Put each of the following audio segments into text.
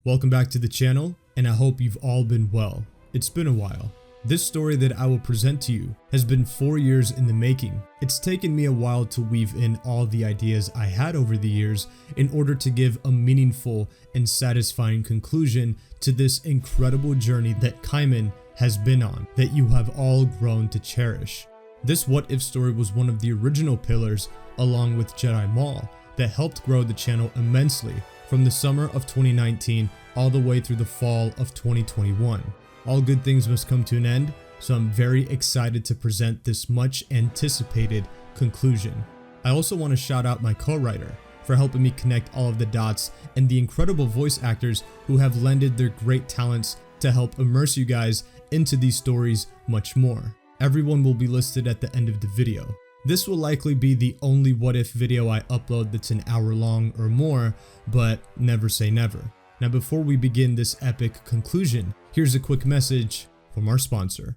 Welcome back to the channel, and I hope you've all been well. It's been a while. This story that I will present to you has been 4 years in the making. It's taken me a while to weave in all the ideas I had over the years in order to give a meaningful and satisfying conclusion to this incredible journey that Kaiman has been on, that you have all grown to cherish. This what if story was one of the original pillars, along with Jedi Mall, that helped grow the channel immensely from the summer of 2019 all the way through the fall of 2021. All good things must come to an end, so I'm very excited to present this much anticipated conclusion. I also want to shout out my co-writer for helping me connect all of the dots and the incredible voice actors who have lended their great talents to help immerse you guys into these stories much more. Everyone will be listed at the end of the video. This will likely be the only what if video I upload that's an hour long or more, but never say never. Now before we begin this epic conclusion, here's a quick message from our sponsor.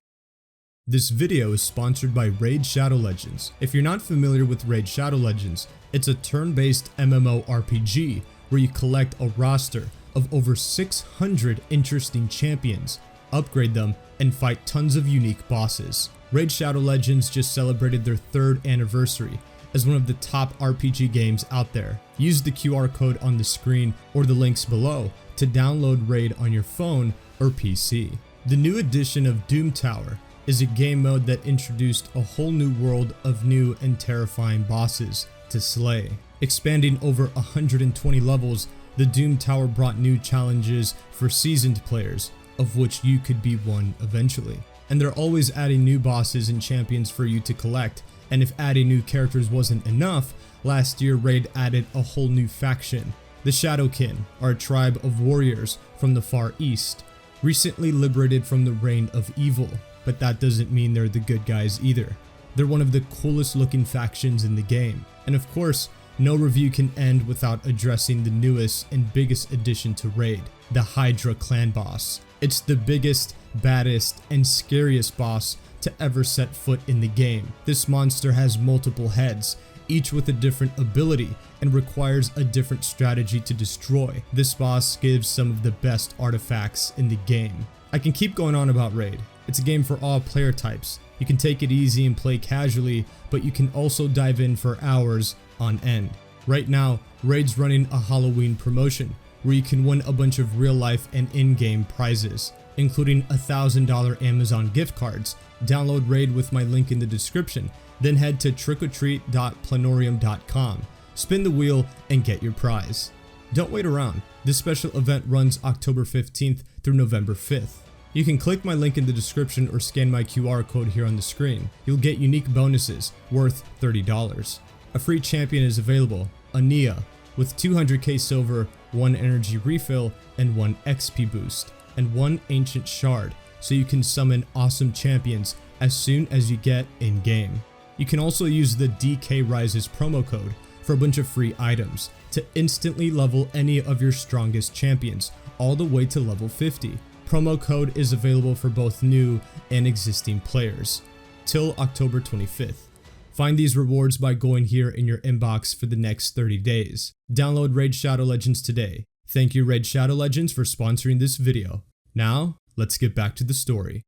This video is sponsored by Raid Shadow Legends. If you're not familiar with Raid Shadow Legends, it's a turn-based MMORPG where you collect a roster of over 600 interesting champions, upgrade them, and fight tons of unique bosses. Raid Shadow Legends just celebrated their 3rd anniversary as one of the top RPG games out there. Use the QR code on the screen or the links below to download Raid on your phone or PC. The new edition of Doom Tower is a game mode that introduced a whole new world of new and terrifying bosses to slay. Expanding over 120 levels, the Doom Tower brought new challenges for seasoned players, of which you could be one eventually. And they're always adding new bosses and champions for you to collect, and if adding new characters wasn't enough, last year Raid added a whole new faction. The Shadowkin are a tribe of warriors from the Far East, recently liberated from the reign of evil, but that doesn't mean they're the good guys either. They're one of the coolest looking factions in the game, and of course, no review can end without addressing the newest and biggest addition to Raid, the Hydra clan boss. It's the biggest, baddest, and scariest boss to ever set foot in the game. This monster has multiple heads, each with a different ability, and requires a different strategy to destroy. This boss gives some of the best artifacts in the game. I can keep going on about Raid. It's a game for all player types. You can take it easy and play casually, but you can also dive in for hours on end. Right now, Raid's running a Halloween promotion where you can win a bunch of real life and in-game prizes, including $1,000 Amazon gift cards. Download Raid with my link in the description, then head to trickortreat.planorium.com, spin the wheel, and get your prize. Don't wait around. This special event runs October 15th through November 5th. You can click my link in the description or scan my QR code here on the screen. You'll get unique bonuses worth $30. A free champion is available, Ania, with 200k silver, 1 energy refill, and 1 XP boost, and 1 ancient shard, so you can summon awesome champions as soon as you get in-game. You can also use the DK Rises promo code for a bunch of free items to instantly level any of your strongest champions, all the way to level 50. Promo code is available for both new and existing players, till October 25th. Find these rewards by going here in your inbox for the next 30 days. Download Raid Shadow Legends today. Thank you Raid Shadow Legends for sponsoring this video. Now, let's get back to the story.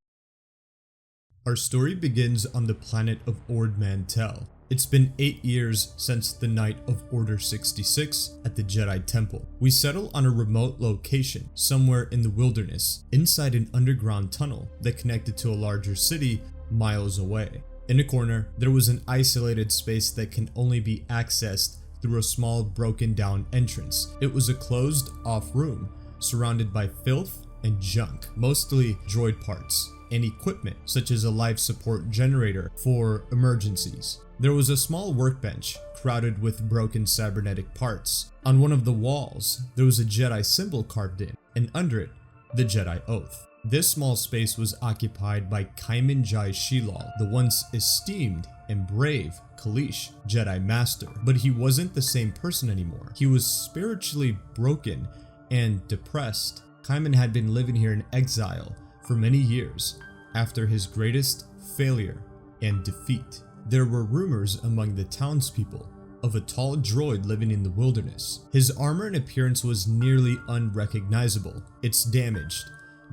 Our story begins on the planet of Ord Mantell. It's been 8 years since the night of Order 66 at the Jedi Temple. We settle on a remote location, somewhere in the wilderness, inside an underground tunnel that connected to a larger city miles away. In a corner, there was an isolated space that can only be accessed through a small broken down entrance. It was a closed off room, surrounded by filth and junk, mostly droid parts and equipment such as a life support generator for emergencies. There was a small workbench crowded with broken cybernetic parts. On one of the walls, there was a Jedi symbol carved in, and under it, the Jedi Oath. This small space was occupied by Kaiman Jai Shilal, the once esteemed and brave Kalish Jedi Master, but he wasn't the same person anymore. He was spiritually broken and depressed. Kaiman had been living here in exile for many years after his greatest failure and defeat. There were rumors among the townspeople of a tall droid living in the wilderness. His armor and appearance was nearly unrecognizable. It's damaged,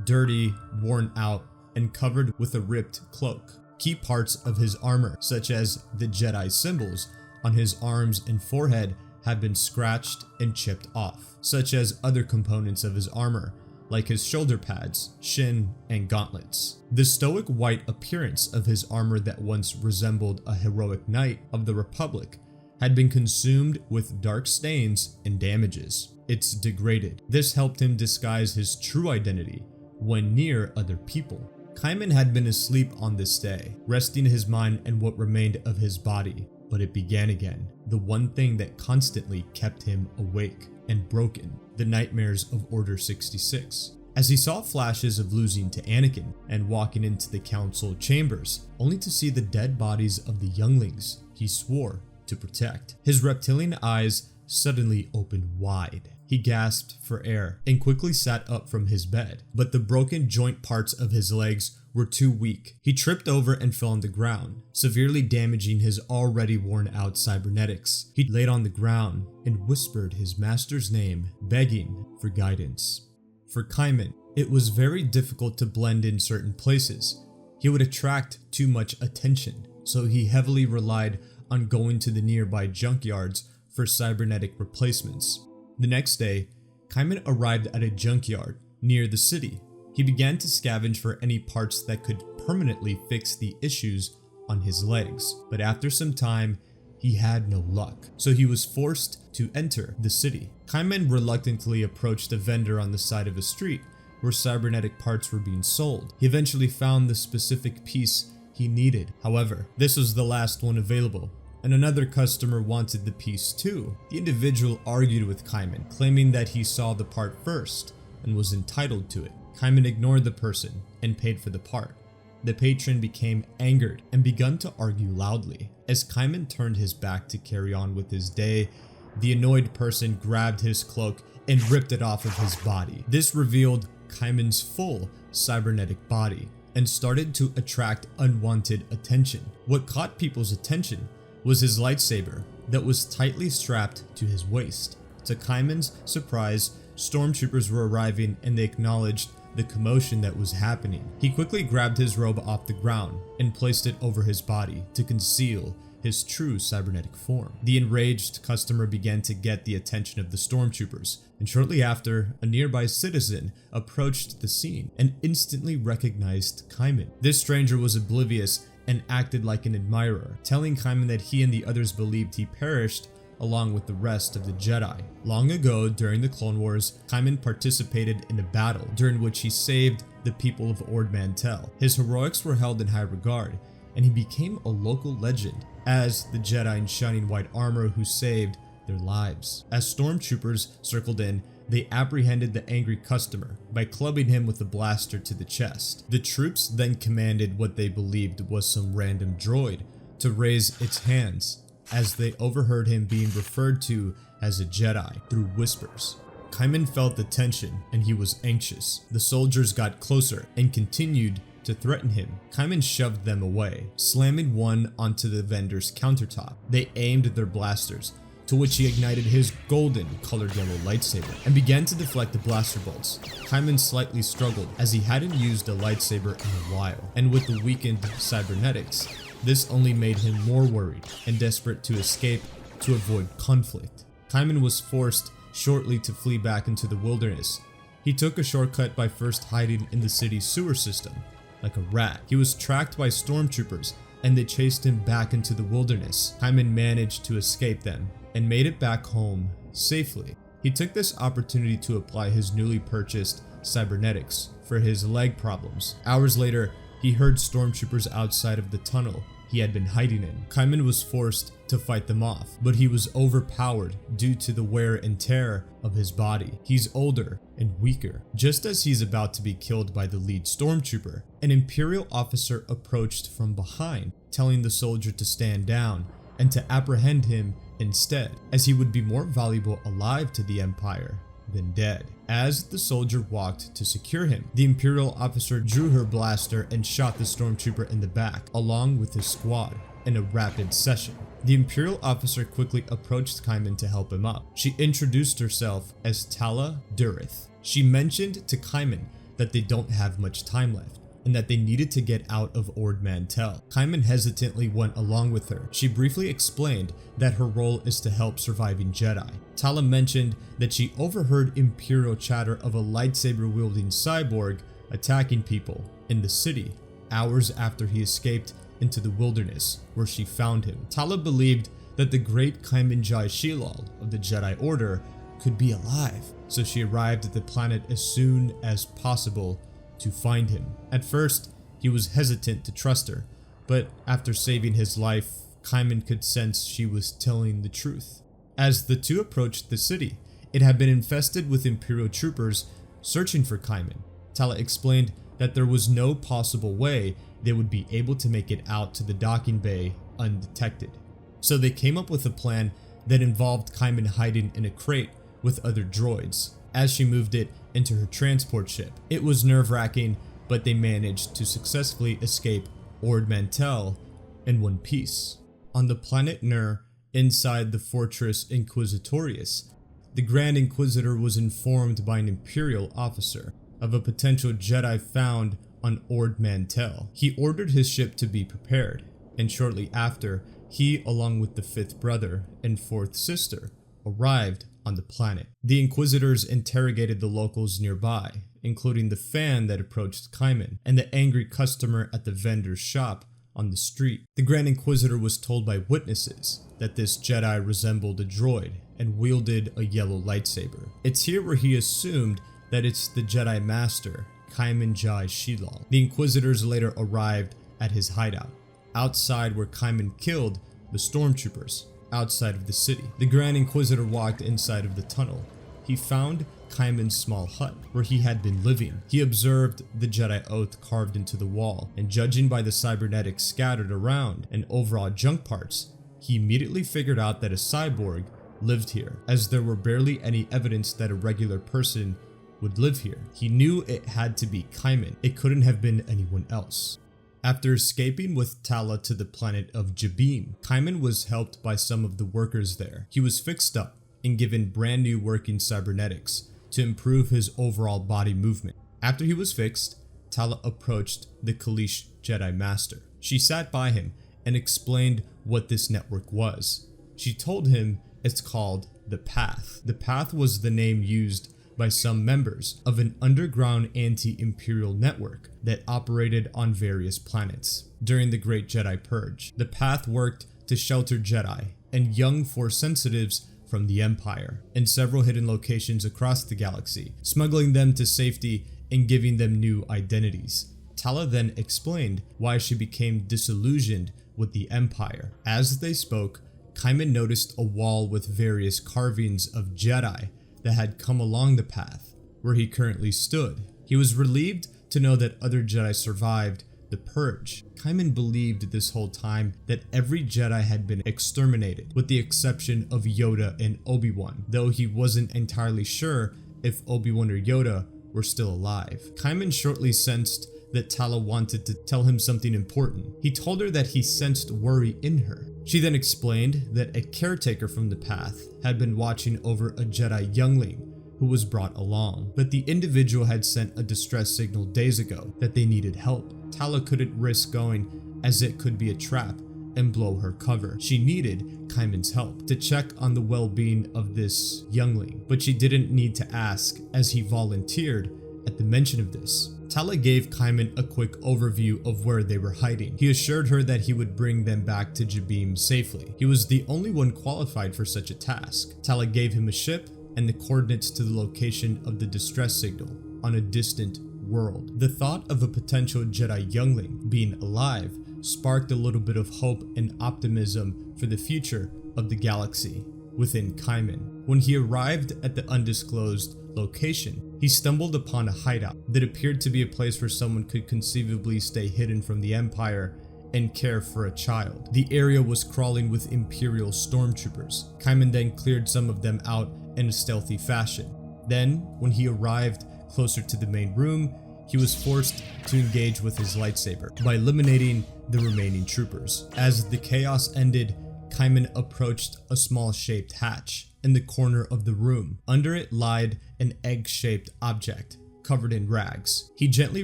dirty, worn out, and covered with a ripped cloak. Key parts of his armor, such as the Jedi symbols on his arms and forehead, have been scratched and chipped off, such as other components of his armor, like his shoulder pads, shin, and gauntlets. The stoic white appearance of his armor that once resembled a heroic knight of the Republic had been consumed with dark stains and damages. It's degraded. This helped him disguise his true identity when near other people. Kaiman had been asleep on this day, resting his mind and what remained of his body, but it began again, the one thing that constantly kept him awake and broken, the nightmares of Order 66. As he saw flashes of losing to Anakin and walking into the council chambers, only to see the dead bodies of the younglings he swore to protect. His reptilian eyes suddenly opened wide. He gasped for air and quickly sat up from his bed, but the broken joint parts of his legs were too weak. He tripped over and fell on the ground, severely damaging his already worn out cybernetics. He laid on the ground and whispered his master's name, begging for guidance. For Kaiman, it was very difficult to blend in certain places. He would attract too much attention, so he heavily relied on going to the nearby junkyards for cybernetic replacements. The next day, Kaiman arrived at a junkyard near the city. He began to scavenge for any parts that could permanently fix the issues on his legs, but after some time, he had no luck, so he was forced to enter the city. Kaiman reluctantly approached a vendor on the side of a street where cybernetic parts were being sold. He eventually found the specific piece he needed. However, this was the last one available, and another customer wanted the piece too. The individual argued with Kaiman, claiming that he saw the part first and was entitled to it. Kaiman ignored the person and paid for the part. The patron became angered and began to argue loudly. As Kaiman turned his back to carry on with his day, the annoyed person grabbed his cloak and ripped it off of his body. This revealed Kaiman's full cybernetic body and started to attract unwanted attention. What caught people's attention was his lightsaber that was tightly strapped to his waist. To Kaiman's surprise, stormtroopers were arriving and they acknowledged the commotion that was happening. He quickly grabbed his robe off the ground and placed it over his body to conceal his true cybernetic form. The enraged customer began to get the attention of the stormtroopers, and shortly after, a nearby citizen approached the scene and instantly recognized Kaiman. This stranger was oblivious and acted like an admirer, telling Kaiman that he and the others believed he perished along with the rest of the Jedi. Long ago, during the Clone Wars, Kaiman participated in a battle during which he saved the people of Ord Mantell. His heroics were held in high regard, and he became a local legend as the Jedi in shining white armor who saved their lives. As stormtroopers circled in, they apprehended the angry customer by clubbing him with a blaster to the chest. The troops then commanded what they believed was some random droid to raise its hands, as they overheard him being referred to as a Jedi through whispers. Kaiman felt the tension and he was anxious. The soldiers got closer and continued to threaten him. Kaiman shoved them away, slamming one onto the vendor's countertop. They aimed their blasters, to which he ignited his golden colored yellow lightsaber and began to deflect the blaster bolts. Kaiman slightly struggled as he hadn't used a lightsaber in a while, and with the weakened cybernetics, this only made him more worried and desperate to escape to avoid conflict. Kaiman was forced shortly to flee back into the wilderness. He took a shortcut by first hiding in the city's sewer system. Like a rat, he was tracked by stormtroopers and they chased him back into the wilderness. Kaiman managed to escape them and made it back home safely. He took this opportunity to apply his newly purchased cybernetics for his leg problems. Hours later, he heard stormtroopers outside of the tunnel he had been hiding in. Kaiman was forced to fight them off, but he was overpowered due to the wear and tear of his body. He's older and weaker. Just as he's about to be killed by the lead stormtrooper, an Imperial officer approached from behind, telling the soldier to stand down and to apprehend him instead, as he would be more valuable alive to the Empire than dead. As the soldier walked to secure him, the Imperial officer drew her blaster and shot the stormtrooper in the back, along with his squad, in a rapid session. The Imperial officer quickly approached Kaiman to help him up. She introduced herself as Tala Durith. She mentioned to Kaiman that they don't have much time left, and that they needed to get out of Ord Mantell. Kaiman hesitantly went along with her. She briefly explained that her role is to help surviving Jedi. Tala mentioned that she overheard Imperial chatter of a lightsaber-wielding cyborg attacking people in the city hours after he escaped into the wilderness, where she found him. Tala believed that the great Kaiman Jai Shilal of the Jedi Order could be alive, so she arrived at the planet as soon as possible to find him. At first, he was hesitant to trust her, but after saving his life, Kaiman could sense she was telling the truth. As the two approached the city, it had been infested with Imperial troopers searching for Kaiman. Tala explained that there was no possible way they would be able to make it out to the docking bay undetected. So they came up with a plan that involved Kaiman hiding in a crate with other droids as she moved it into her transport ship. It was nerve-wracking, but they managed to successfully escape Ord Mantell in one piece. On the planet Nur, inside the Fortress Inquisitorius, the Grand Inquisitor was informed by an Imperial officer of a potential Jedi found on Ord Mantell. He ordered his ship to be prepared, and shortly after, he, along with the fifth brother and fourth sister, arrived on the planet. The Inquisitors interrogated the locals nearby, including the fan that approached Kaiman and the angry customer at the vendor's shop on the street. The Grand Inquisitor was told by witnesses that this Jedi resembled a droid and wielded a yellow lightsaber. It's here where he assumed that it's the Jedi Master, Kaiman Jai Shilal. The Inquisitors later arrived at his hideout, outside where Kaiman killed the stormtroopers outside of the city. The Grand Inquisitor walked inside of the tunnel. He found Kaiman's small hut where he had been living. He observed the Jedi Oath carved into the wall, and judging by the cybernetics scattered around and overall junk parts, he immediately figured out that a cyborg lived here, as there were barely any evidence that a regular person would live here. He knew it had to be Kaiman. It couldn't have been anyone else. After escaping with Tala to the planet of Jabeem, Kaiman was helped by some of the workers there. He was fixed up and given brand new working cybernetics to improve his overall body movement. After he was fixed, Tala approached the Kalish Jedi Master. She sat by him and explained what this network was. She told him it's called the Path. The Path was the name used by some members of an underground anti-imperial network that operated on various planets during the Great Jedi Purge. The Path worked to shelter Jedi and young Force sensitives from the Empire in several hidden locations across the galaxy, smuggling them to safety and giving them new identities. Tala then explained why she became disillusioned with the Empire. As they spoke, Kaiman noticed a wall with various carvings of Jedi that had come along the path where he currently stood. He was relieved to know that other Jedi survived the Purge. Kaiman believed this whole time that every Jedi had been exterminated, with the exception of Yoda and Obi-Wan, though he wasn't entirely sure if Obi-Wan or Yoda were still alive. Kaiman shortly sensed that Tala wanted to tell him something important. He told her that he sensed worry in her. She then explained that a caretaker from the path had been watching over a Jedi youngling who was brought along, but the individual had sent a distress signal days ago that they needed help. Tala couldn't risk going, as it could be a trap and blow her cover. She needed Kaiman's help to check on the well-being of this youngling, but she didn't need to ask, as he volunteered at the mention of this. Tala gave Kaiman a quick overview of where they were hiding. He assured her that he would bring them back to Jabeem safely. He was the only one qualified for such a task. Tala gave him a ship and the coordinates to the location of the distress signal on a distant world. The thought of a potential Jedi youngling being alive sparked a little bit of hope and optimism for the future of the galaxy within Kaiman. When he arrived at the undisclosed location, he stumbled upon a hideout that appeared to be a place where someone could conceivably stay hidden from the Empire and care for a child. The area was crawling with Imperial stormtroopers. Kaiman then cleared some of them out in a stealthy fashion. Then, when he arrived closer to the main room, he was forced to engage with his lightsaber by eliminating the remaining troopers. As the chaos ended, Kaiman approached a small-shaped hatch in the corner of the room. Under it lied an egg-shaped object covered in rags. He gently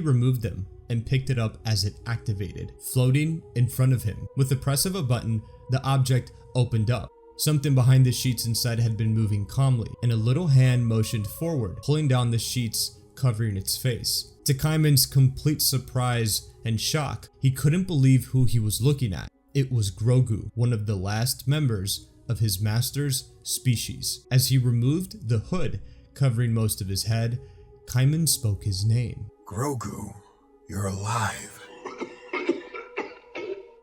removed them and picked it up as it activated, floating in front of him. With the press of a button, the object opened up. Something behind the sheets inside had been moving calmly, and a little hand motioned forward, pulling down the sheets covering its face. To Kaiman's complete surprise and shock, he couldn't believe who he was looking at. It was Grogu, one of the last members of his master's species. As he removed the hood covering most of his head, Kaiman spoke his name. Grogu, you're alive.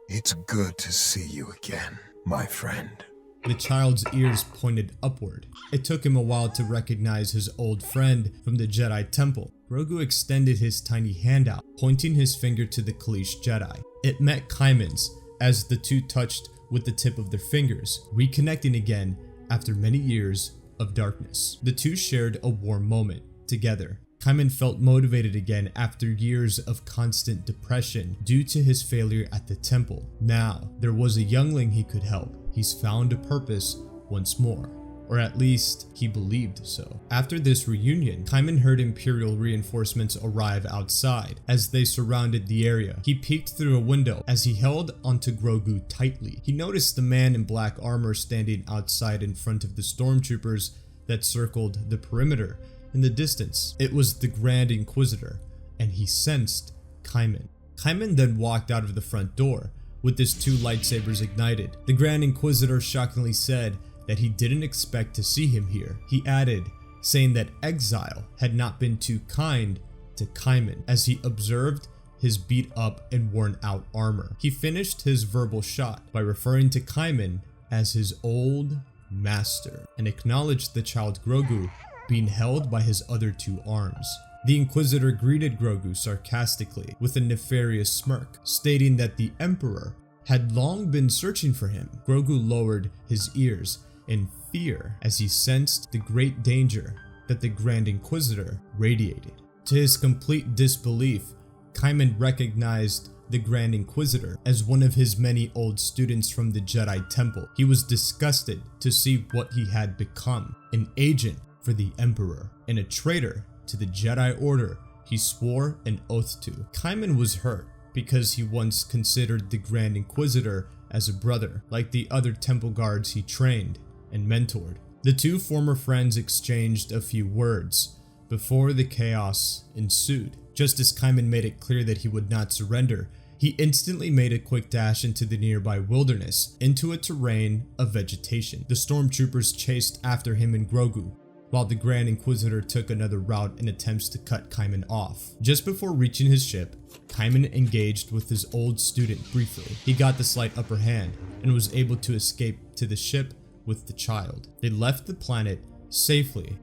It's good to see you again, my friend. The child's ears pointed upward. It took him a while to recognize his old friend from the Jedi Temple. Grogu extended his tiny hand out, pointing his finger to the Kaleesh Jedi. It met Kaiman's as the two touched with the tip of their fingers, reconnecting again after many years of darkness. The two shared a warm moment together. Kaiman felt motivated again after years of constant depression due to his failure at the temple. Now, there was a youngling he could help. He's found a purpose once more, or at least he believed so. After this reunion, Kaiman heard Imperial reinforcements arrive outside. As they surrounded the area, he peeked through a window. As he held onto Grogu tightly, he noticed the man in black armor standing outside in front of the stormtroopers that circled the perimeter. In the distance, it was the Grand Inquisitor, and he sensed Kaiman. Kaiman then walked out of the front door with his two lightsabers ignited. The Grand Inquisitor shockingly said that he didn't expect to see him here. He added, saying that exile had not been too kind to Kaiman as he observed his beat up and worn out armor. He finished his verbal shot by referring to Kaiman as his old master and acknowledged the child Grogu being held by his other two arms. The Inquisitor greeted Grogu sarcastically with a nefarious smirk, stating that the Emperor had long been searching for him. Grogu lowered his ears in fear as he sensed the great danger that the Grand Inquisitor radiated. To his complete disbelief, Kaiman recognized the Grand Inquisitor as one of his many old students from the Jedi Temple. He was disgusted to see what he had become, an agent for the Emperor and a traitor to the Jedi Order he swore an oath to. Kaiman was hurt because he once considered the Grand Inquisitor as a brother, like the other temple guards he trained and mentored. The two former friends exchanged a few words before the chaos ensued. Just as Kaiman made it clear that he would not surrender, he instantly made a quick dash into the nearby wilderness, into a terrain of vegetation. The stormtroopers chased after him and Grogu, while the Grand Inquisitor took another route in attempts to cut Kaiman off. Just before reaching his ship, Kaiman engaged with his old student briefly. He got the slight upper hand and was able to escape to the ship with the child. They left the planet safely.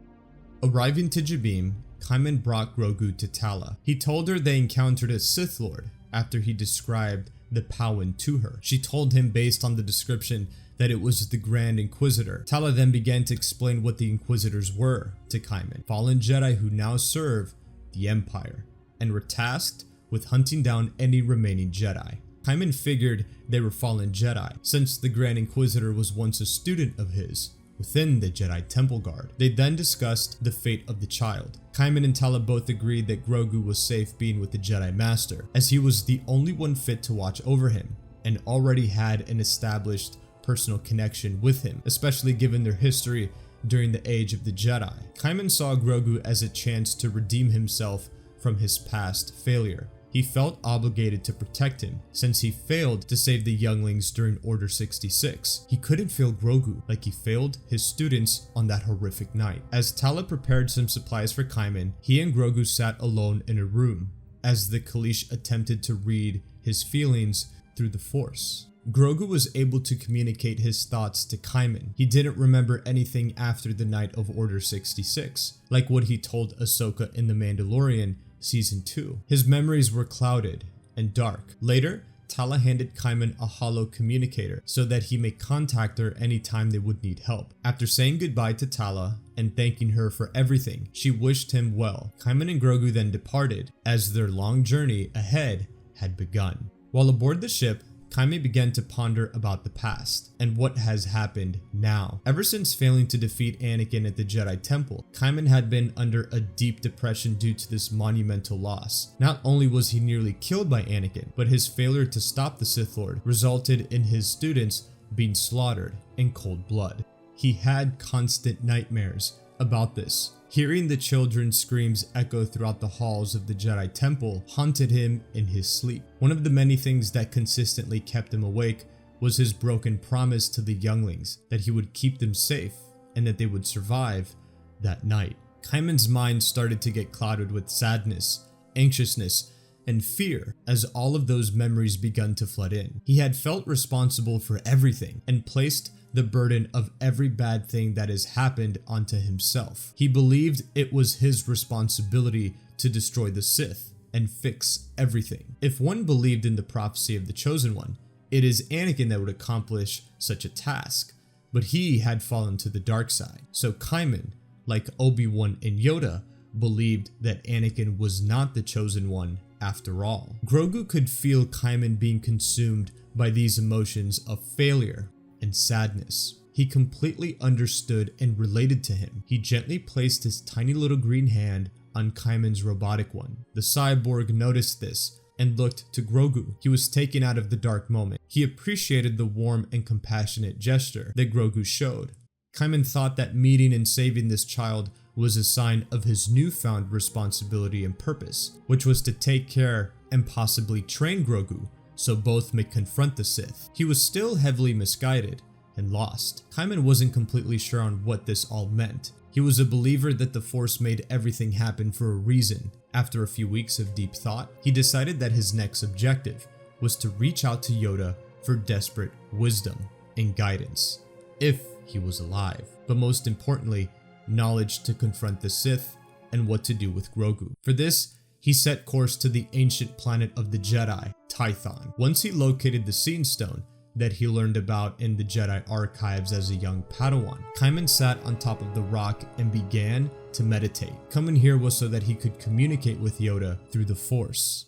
Arriving to Jabeim, Kaiman brought Grogu to Tala. He told her they encountered a Sith Lord after he described the Powin to her. She told him based on the description that it was the Grand Inquisitor. Tala then began to explain what the Inquisitors were to Kaiman, fallen Jedi who now serve the Empire, and were tasked with hunting down any remaining Jedi. Kaiman figured they were fallen Jedi, since the Grand Inquisitor was once a student of his within the Jedi Temple Guard. They then discussed the fate of the child. Kaiman and Tala both agreed that Grogu was safe being with the Jedi Master, as he was the only one fit to watch over him, and already had an established personal connection with him, especially given their history during the Age of the Jedi. Kaiman saw Grogu as a chance to redeem himself from his past failure. He felt obligated to protect him, since he failed to save the younglings during Order 66. He couldn't fail Grogu like he failed his students on that horrific night. As Tala prepared some supplies for Kaiman, he and Grogu sat alone in a room, as the Kaleesh attempted to read his feelings through the Force. Grogu was able to communicate his thoughts to Kaiman. He didn't remember anything after the night of Order 66, like what he told Ahsoka in The Mandalorian Season 2. His memories were clouded and dark. Later, Tala handed Kaiman a hollow communicator so that he may contact her anytime they would need help. After saying goodbye to Tala and thanking her for everything, she wished him well. Kaiman and Grogu then departed, as their long journey ahead had begun. While aboard the ship, Kaime began to ponder about the past and what has happened now. Ever since failing to defeat Anakin at the Jedi Temple, Kaime had been under a deep depression due to this monumental loss. Not only was he nearly killed by Anakin, but his failure to stop the Sith Lord resulted in his students being slaughtered in cold blood. He had constant nightmares about this. Hearing the children's screams echo throughout the halls of the Jedi Temple haunted him in his sleep. One of the many things that consistently kept him awake was his broken promise to the younglings that he would keep them safe and that they would survive that night. Kaiman's mind started to get clouded with sadness, anxiousness, and fear as all of those memories begun to flood in. He had felt responsible for everything and placed the burden of every bad thing that has happened onto himself. He believed it was his responsibility to destroy the Sith and fix everything. If one believed in the prophecy of the Chosen One, it is Anakin that would accomplish such a task, but he had fallen to the dark side. So Kaiman, like Obi-Wan and Yoda, believed that Anakin was not the Chosen One after all. Grogu could feel Kaiman being consumed by these emotions of failure and sadness. He completely understood and related to him. He gently placed his tiny little green hand on Kaiman's robotic one. The cyborg noticed this and looked to Grogu. He was taken out of the dark moment. He appreciated the warm and compassionate gesture that Grogu showed. Kaiman thought that meeting and saving this child was a sign of his newfound responsibility and purpose, which was to take care and possibly train Grogu so both may confront the Sith. He was still heavily misguided and lost. Kaiman wasn't completely sure on what this all meant. He was a believer that the Force made everything happen for a reason. After a few weeks of deep thought, he decided that his next objective was to reach out to Yoda for desperate wisdom and guidance, if he was alive. But most importantly, knowledge to confront the Sith and what to do with Grogu. For this, he set course to the ancient planet of the Jedi, Tython. Once he located the Scene Stone that he learned about in the Jedi archives as a young Padawan, Kaiman sat on top of the rock and began to meditate. Coming here was so that he could communicate with Yoda through the Force.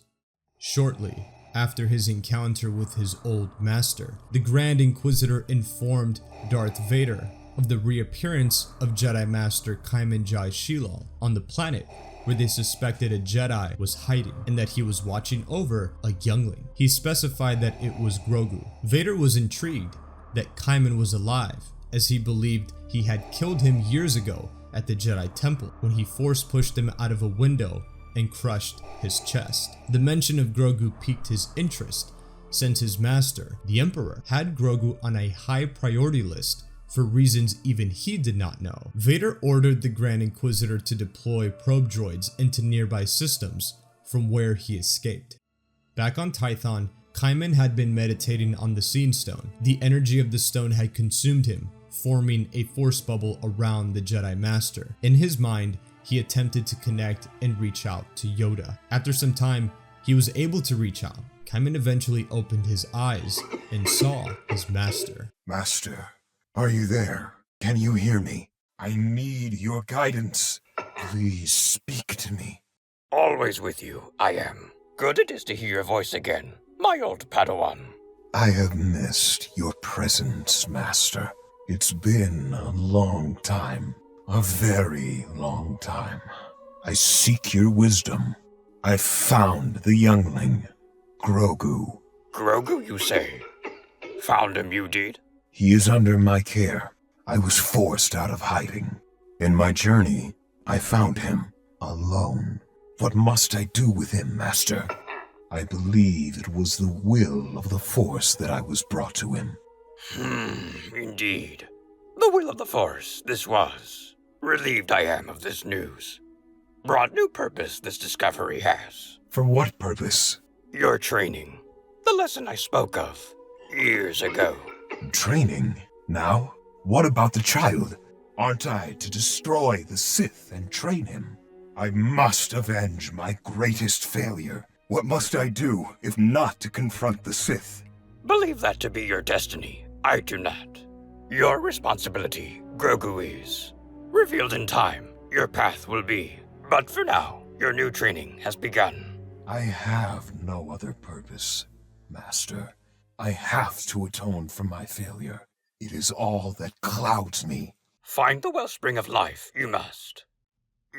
Shortly after his encounter with his old master, the Grand Inquisitor informed Darth Vader of the reappearance of Jedi Master Kaiman Jai Shilal on the planet where they suspected a Jedi was hiding and that he was watching over a youngling. He specified that it was Grogu. Vader was intrigued that Kaiman was alive, as he believed he had killed him years ago at the Jedi Temple when he force pushed him out of a window and crushed his chest. The mention of Grogu piqued his interest, since his master, the Emperor, had Grogu on a high priority list for reasons even he did not know. Vader ordered the Grand Inquisitor to deploy probe droids into nearby systems from where he escaped. Back on Tython, Kaiman had been meditating on the Scene Stone. The energy of the stone had consumed him, forming a force bubble around the Jedi Master. In his mind, he attempted to connect and reach out to Yoda. After some time, he was able to reach out. Kaiman eventually opened his eyes and saw his master. Master, are you there? Can you hear me? I need your guidance. Please speak to me. Always with you, I am. Good it is to hear your voice again, my old Padawan. I have missed your presence, Master. It's been a long time. A very long time. I seek your wisdom. I've found the youngling, Grogu. Grogu, you say? Found him, you did? He is under my care. I was forced out of hiding. In my journey, I found him, alone. What must I do with him, Master? I believe it was the will of the Force that I was brought to him. Indeed. The will of the Force, this was. Relieved I am of this news. Brought new purpose this discovery has. For what purpose? Your training. The lesson I spoke of years ago. Training? Now? What about the child? Aren't I to destroy the Sith and train him? I must avenge my greatest failure. What must I do if not to confront the Sith? Believe that to be your destiny. I do not. Your responsibility, Grogu, is. Revealed in time, your path will be. But for now, your new training has begun. I have no other purpose, Master. I have to atone for my failure. It is all that clouds me. Find the wellspring of life, you must.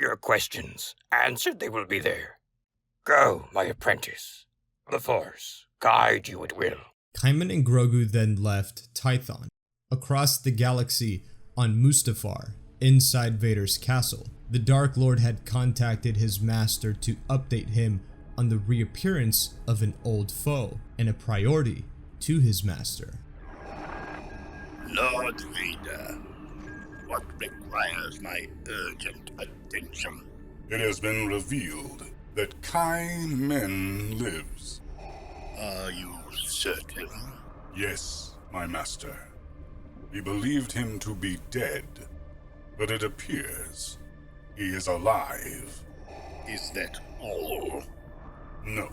Your questions, answered they will be there. Go, my apprentice. The Force, guide you at will. Kaiman and Grogu then left Tython. Across the galaxy on Mustafar, inside Vader's castle, the Dark Lord had contacted his master to update him on the reappearance of an old foe and a priority to his master. Lord Vader, what requires my urgent attention? It has been revealed that Kaiman lives. Are you certain? Yes, my master. We believed him to be dead, but it appears he is alive. Is that all? No,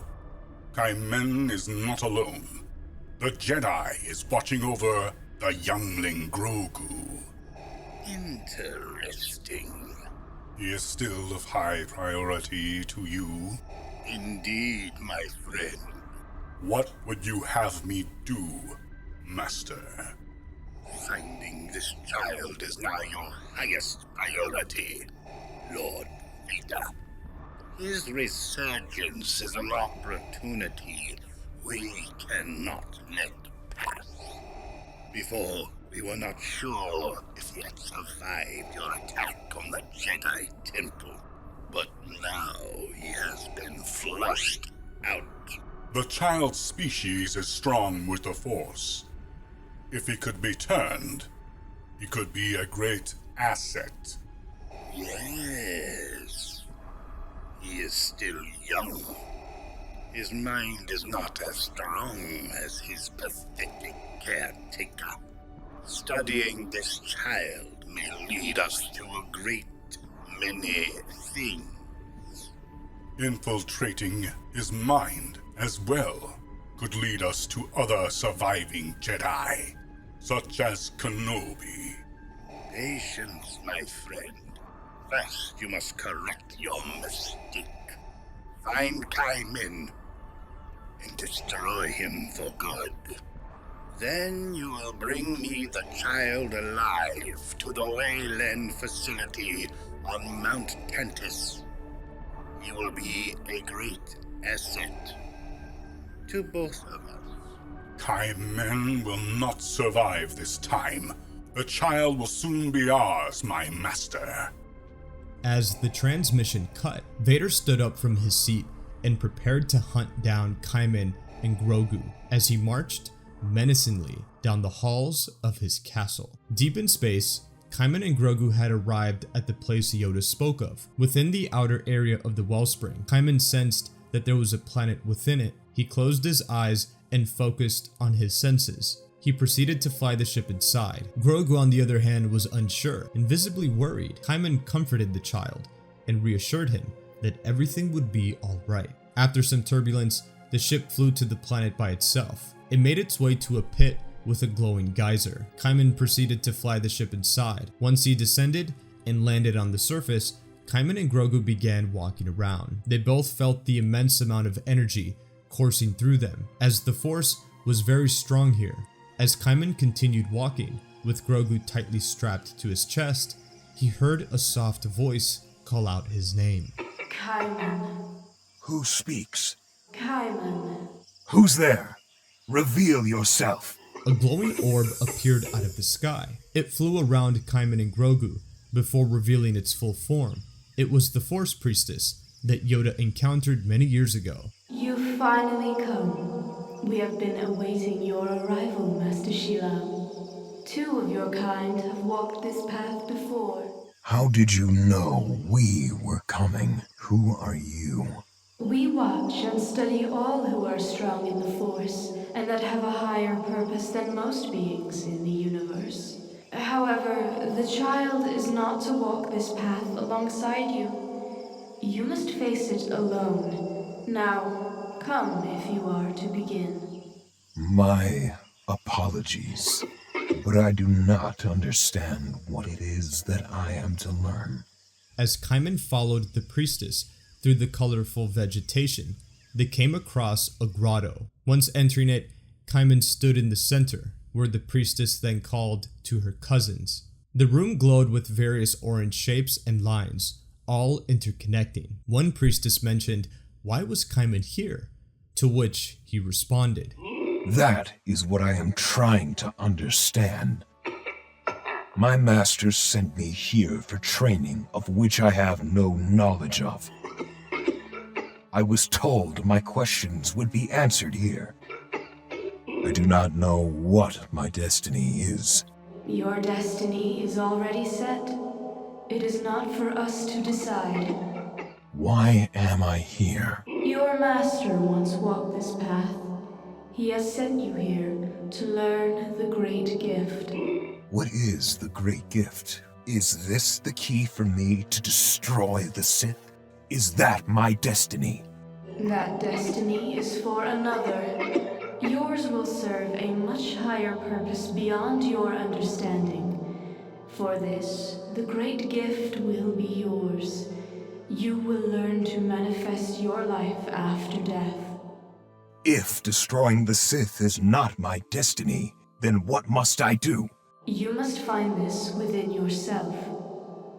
Kaiman is not alone. The Jedi is watching over the youngling Grogu. Interesting. He is still of high priority to you. Indeed, my friend. What would you have me do, master? Finding this child is now your highest priority, Lord Vader. His resurgence is an opportunity we cannot let pass. Before, we were not sure if he had survived your attack on the Jedi Temple, but now he has been flushed out. The child's species is strong with the Force. If he could be turned, he could be a great asset. Yes. He is still young. His mind is not as strong as his pathetic caretaker. Studying this child may lead us to a great many things. Infiltrating his mind as well could lead us to other surviving Jedi, such as Kenobi. Patience, my friend. First, you must correct your mistake. Find Kaiman and destroy him for good. Then you will bring me the child alive to the Wayland facility on Mount Tantus. He will be a great asset to both of us. Kaiman will not survive this time. The child will soon be ours, my master. As the transmission cut, Vader stood up from his seat and prepared to hunt down Kaiman and Grogu as he marched menacingly down the halls of his castle. Deep in space, Kaiman and Grogu had arrived at the place Yoda spoke of. Within the outer area of the wellspring, Kaiman sensed that there was a planet within it. He closed his eyes and focused on his senses. He proceeded to fly the ship inside. Grogu, on the other hand, was unsure and visibly worried. Kaiman comforted the child and reassured him that everything would be alright. After some turbulence, the ship flew to the planet by itself. It made its way to a pit with a glowing geyser. Kaiman proceeded to fly the ship inside. Once he descended and landed on the surface, Kaiman and Grogu began walking around. They both felt the immense amount of energy coursing through them, as the Force was very strong here. As Kaiman continued walking, with Grogu tightly strapped to his chest, he heard a soft voice call out his name. Kaiman. Who speaks? Kaiman. Who's there? Reveal yourself. A glowing orb appeared out of the sky. It flew around Kaiman and Grogu before revealing its full form. It was the Force Priestess that Yoda encountered many years ago. You've finally come. We have been awaiting your arrival, Master Shila. 2 of your kind have walked this path before. How did you know we were coming? Who are you? We watch and study all who are strong in the Force, and that have a higher purpose than most beings in the universe. However, the child is not to walk this path alongside you. You must face it alone. Now, come if you are to begin. My apologies, but I do not understand what it is that I am to learn. As Kaiman followed the priestess through the colorful vegetation, they came across a grotto. Once entering it, Kaiman stood in the center, where the priestess then called to her cousins. The room glowed with various orange shapes and lines, all interconnecting. One priestess mentioned, "Why was Kaiman here?" To which he responded, That is what I am trying to understand. My masters sent me here for training of which I have no knowledge of. I was told my questions would be answered here. I do not know what my destiny is. Your destiny is already set. It is not for us to decide. Why am I here? Your master once walked this path. He has sent you here to learn the great gift. What is the great gift? Is this the key for me to destroy the Sith? Is that my destiny? That destiny is for another. Yours will serve a much higher purpose beyond your understanding. For this, the great gift will be yours. You will learn to manifest your life after death. If destroying the Sith is not my destiny, then what must I do? You must find this within yourself,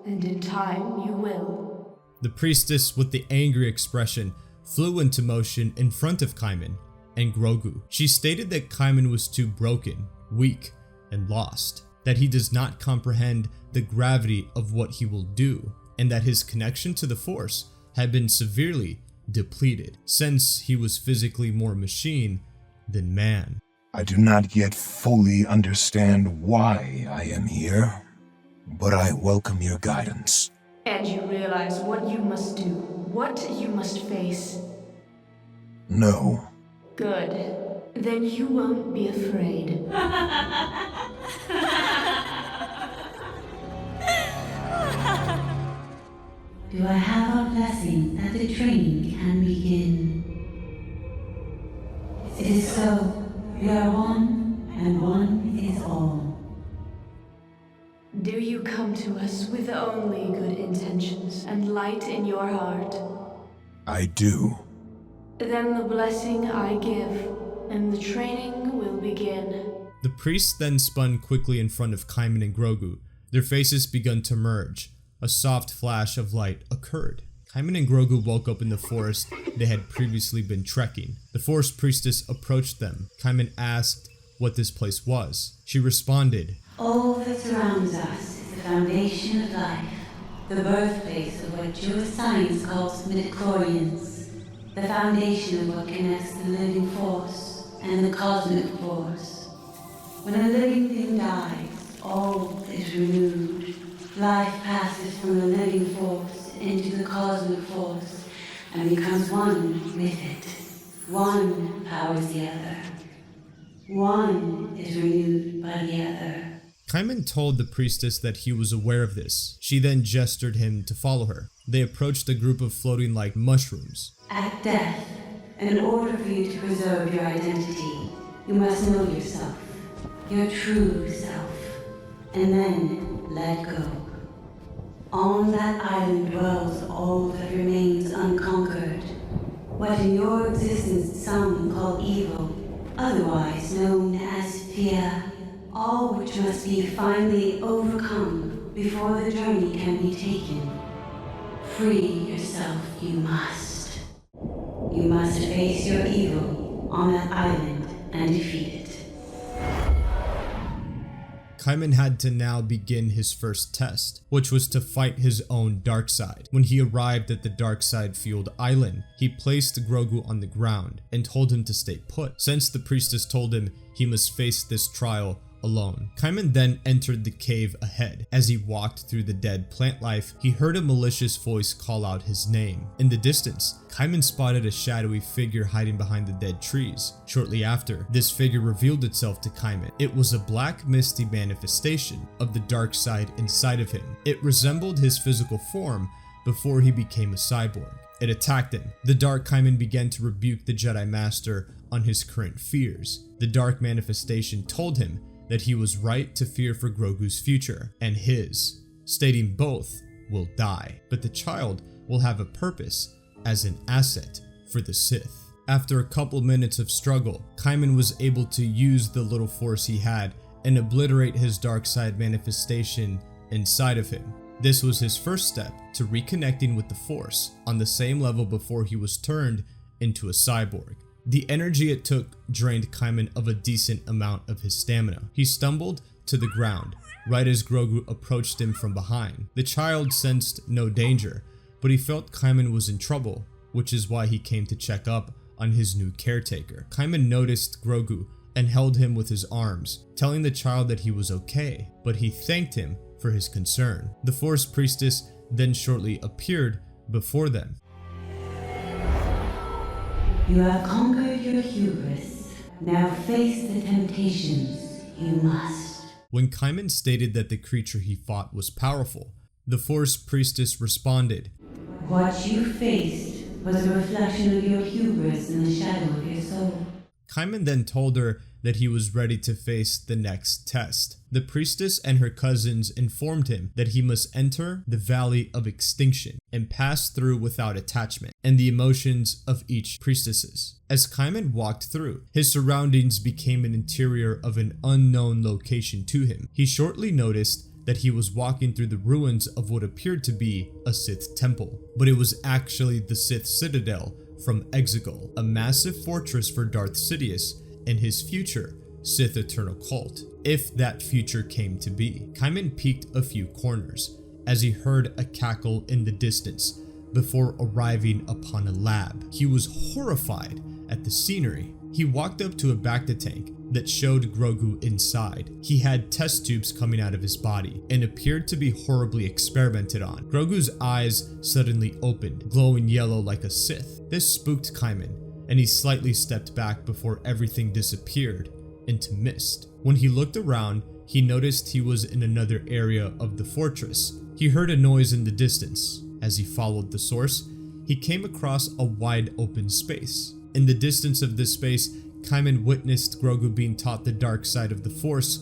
and in time you will. The priestess with the angry expression flew into motion in front of Kaiman and Grogu. She stated that Kaiman was too broken, weak, and lost, that he does not comprehend the gravity of what he will do, and that his connection to the Force had been severely depleted, since he was physically more machine than man. I do not yet fully understand why I am here, but I welcome your guidance. And you realize what you must do, what you must face. No. Good. Then you won't be afraid. Do I have a blessing that the training can begin? It is so. We are one, and one is all. Do you come to us with only good intentions and light in your heart? I do. Then the blessing I give, and the training will begin. The priest then spun quickly in front of Kaiman and Grogu. Their faces began to merge. A soft flash of light occurred. Kaiman and Grogu woke up in the forest they had previously been trekking. The Force priestess approached them. Kaiman asked what this place was. She responded, All that surrounds us is the foundation of life, the birthplace of what Jewish science calls midichlorians, the foundation of what connects the living force and the cosmic force. When a living thing dies, all is renewed. Life passes from the living force into the cosmic force and becomes one with it. One powers the other. One is renewed by the other. Kaiman told the priestess that he was aware of this. She then gestured him to follow her. They approached a group of floating like mushrooms. At death, in order for you to preserve your identity, you must know yourself, your true self, and then let go. On that island dwells all that remains unconquered, what in your existence some call evil, otherwise known as fear, all which must be finally overcome before the journey can be taken. Free yourself you must. You must face your evil on that island and defeat it. Kaiman had to now begin his first test, which was to fight his own dark side. When he arrived at the dark side fueled island, he placed Grogu on the ground and told him to stay put, since the priestess told him he must face this trial alone. Kaiman then entered the cave ahead. As he walked through the dead plant life, he heard a malicious voice call out his name. In the distance, Kaiman spotted a shadowy figure hiding behind the dead trees. Shortly after, this figure revealed itself to Kaiman. It was a black misty manifestation of the dark side inside of him. It resembled his physical form before he became a cyborg. It attacked him. The dark Kaiman began to rebuke the Jedi Master on his current fears. The dark manifestation told him that he was right to fear for Grogu's future and his, stating both will die, but the child will have a purpose as an asset for the Sith. After a couple minutes of struggle, Kaiman was able to use the little force he had and obliterate his dark side manifestation inside of him. This was his first step to reconnecting with the Force on the same level before he was turned into a cyborg. The energy it took drained Kaiman of a decent amount of his stamina. He stumbled to the ground right as Grogu approached him from behind. The child sensed no danger, but he felt Kaiman was in trouble, which is why he came to check up on his new caretaker. Kaiman noticed Grogu and held him with his arms, telling the child that he was okay, but he thanked him for his concern. The Force Priestess then shortly appeared before them. You have conquered your hubris. Now face the temptations you must. When Kaiman stated that the creature he fought was powerful, the Force Priestess responded, What you faced was a reflection of your hubris in the shadow of your soul. Kaiman then told her that he was ready to face the next test. The priestess and her cousins informed him that he must enter the Valley of Extinction and pass through without attachment and the emotions of each priestesses. As Kaiman walked through, his surroundings became an interior of an unknown location to him. He shortly noticed that he was walking through the ruins of what appeared to be a Sith temple, but it was actually the Sith Citadel from Exegol, a massive fortress for Darth Sidious and his future Sith Eternal cult, if that future came to be. Kaiman peeked a few corners as he heard a cackle in the distance before arriving upon a lab. He was horrified at the scenery. He walked up to a Bacta tank that showed Grogu inside. He had test tubes coming out of his body and appeared to be horribly experimented on. Grogu's eyes suddenly opened, glowing yellow like a Sith. This spooked Kaiman, and he slightly stepped back before everything disappeared into mist. When he looked around, he noticed he was in another area of the fortress. He heard a noise in the distance. As he followed the source, he came across a wide open space. In the distance of this space, Kaiman witnessed Grogu being taught the dark side of the Force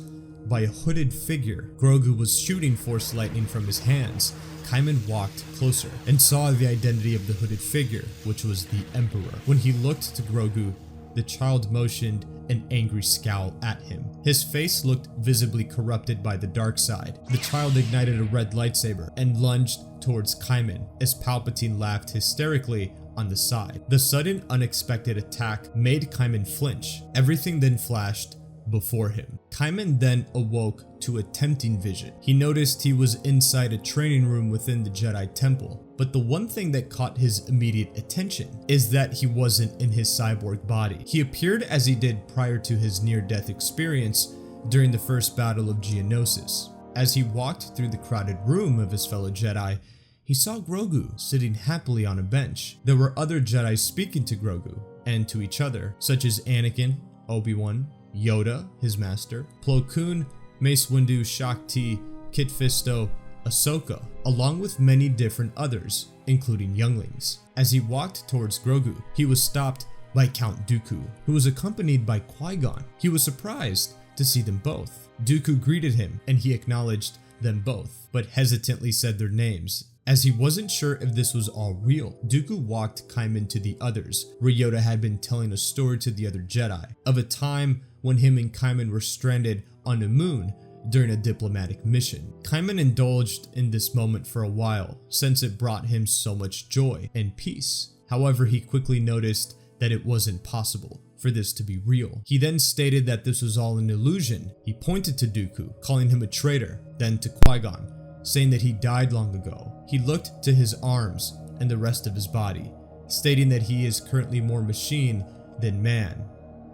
by a hooded figure. Grogu was shooting Force lightning from his hands. Kaiman walked closer and saw the identity of the hooded figure, which was the Emperor. When he looked to Grogu, the child motioned an angry scowl at him. His face looked visibly corrupted by the dark side. The child ignited a red lightsaber and lunged towards Kaiman as Palpatine laughed hysterically on the side. The sudden, unexpected attack made Kaiman flinch. Everything then flashed before him. Kaiman then awoke to a tempting vision. He noticed he was inside a training room within the Jedi Temple, but the one thing that caught his immediate attention is that he wasn't in his cyborg body. He appeared as he did prior to his near-death experience during the first battle of Geonosis. As he walked through the crowded room of his fellow Jedi, he saw Grogu sitting happily on a bench. There were other Jedi speaking to Grogu and to each other, such as Anakin, Obi-Wan, Yoda, his master, Plo Koon, Mace Windu, Shaak Ti, Kit Fisto, Ahsoka, along with many different others, including younglings. As he walked towards Grogu, he was stopped by Count Dooku, who was accompanied by Qui-Gon. He was surprised to see them both. Dooku greeted him and he acknowledged them both, but hesitantly said their names. As he wasn't sure if this was all real, Dooku walked Kaiman to the others, where Yoda had been telling a story to the other Jedi of a time when him and Kaiman were stranded on a moon during a diplomatic mission. Kaiman indulged in this moment for a while, since it brought him so much joy and peace. However, he quickly noticed that it wasn't possible for this to be real. He then stated that this was all an illusion. He pointed to Dooku, calling him a traitor, then to Qui-Gon, saying that he died long ago. He looked to his arms and the rest of his body, stating that he is currently more machine than man,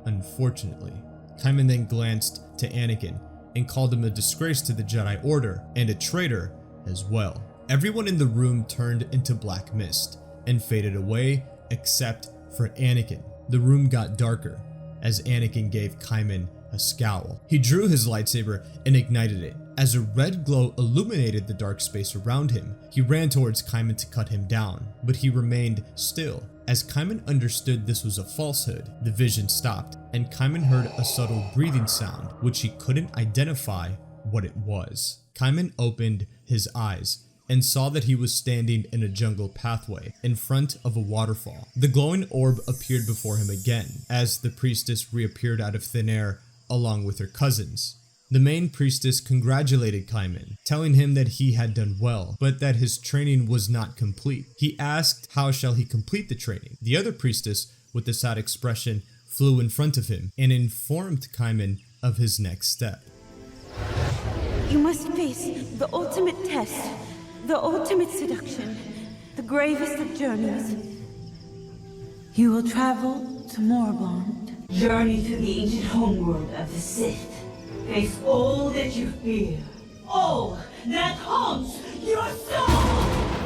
unfortunately. Kaiman then glanced to Anakin and called him a disgrace to the Jedi Order and a traitor as well. Everyone in the room turned into black mist and faded away except for Anakin. The room got darker as Anakin gave Kaiman a scowl. He drew his lightsaber and ignited it. As a red glow illuminated the dark space around him, he ran towards Kaiman to cut him down, but he remained still. As Kaiman understood this was a falsehood, the vision stopped, and Kaiman heard a subtle breathing sound, which he couldn't identify what it was. Kaiman opened his eyes and saw that he was standing in a jungle pathway in front of a waterfall. The glowing orb appeared before him again as the priestess reappeared out of thin air along with her cousins. The main priestess congratulated Kaiman, telling him that he had done well, but that his training was not complete. He asked how shall he complete the training. The other priestess, with a sad expression, flew in front of him and informed Kaiman of his next step. You must face the ultimate test, the ultimate seduction, the gravest of journeys. You will travel to Moribond, journey to the ancient homeworld of the Sith. Face all that you fear, all that haunts your soul!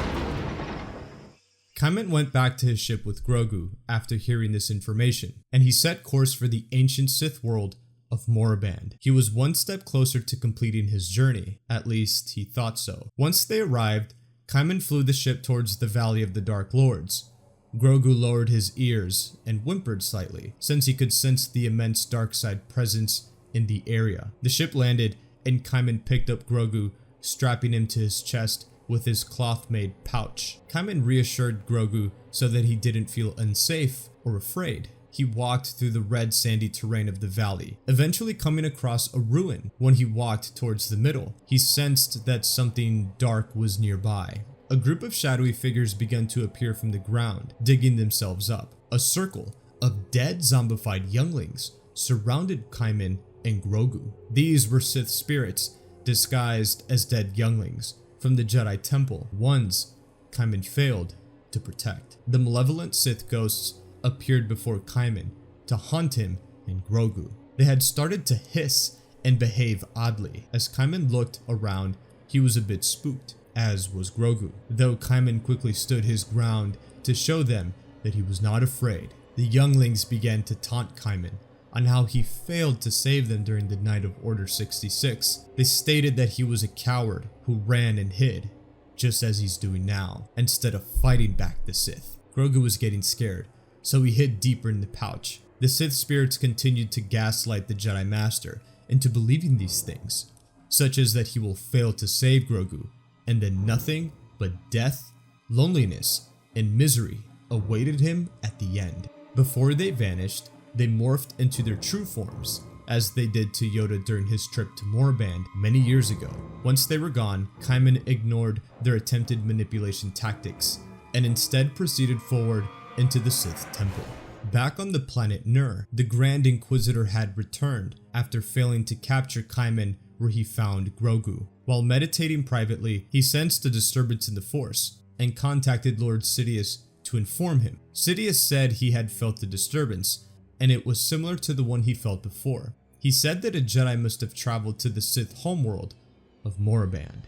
Kaiman went back to his ship with Grogu after hearing this information, and he set course for the ancient Sith world of Moriband. He was one step closer to completing his journey, at least he thought so. Once they arrived, Kaiman flew the ship towards the Valley of the Dark Lords. Grogu lowered his ears and whimpered slightly, since he could sense the immense dark side presence in the area. The ship landed, and Kaiman picked up Grogu, strapping him to his chest with his cloth-made pouch. Kaiman reassured Grogu so that he didn't feel unsafe or afraid. He walked through the red sandy terrain of the valley, eventually coming across a ruin. When he walked towards the middle, he sensed that something dark was nearby. A group of shadowy figures began to appear from the ground, digging themselves up. A circle of dead zombified younglings surrounded Kaiman and Grogu. These were Sith spirits disguised as dead younglings from the Jedi Temple, ones Kaiman failed to protect. The malevolent Sith ghosts appeared before Kaiman to haunt him and Grogu. They had started to hiss and behave oddly. As Kaiman looked around, he was a bit spooked, as was Grogu, though Kaiman quickly stood his ground to show them that he was not afraid. The younglings began to taunt Kaiman on how he failed to save them during the night of Order 66. They stated that he was a coward who ran and hid, just as he's doing now, instead of fighting back the Sith. Grogu was getting scared, so he hid deeper in the pouch. The Sith spirits continued to gaslight the Jedi Master into believing these things, such as that he will fail to save Grogu, and then nothing but death, loneliness, and misery awaited him at the end. Before they vanished, they morphed into their true forms, as they did to Yoda during his trip to Moriband many years ago. Once they were gone, Kaiman ignored their attempted manipulation tactics, and instead proceeded forward into the Sith Temple. Back on the planet Nur, the Grand Inquisitor had returned after failing to capture Kaiman, where he found Grogu. While meditating privately, he sensed a disturbance in the Force and contacted Lord Sidious to inform him. Sidious said he had felt the disturbance, and it was similar to the one he felt before. He said that a Jedi must have traveled to the Sith homeworld of Moriband.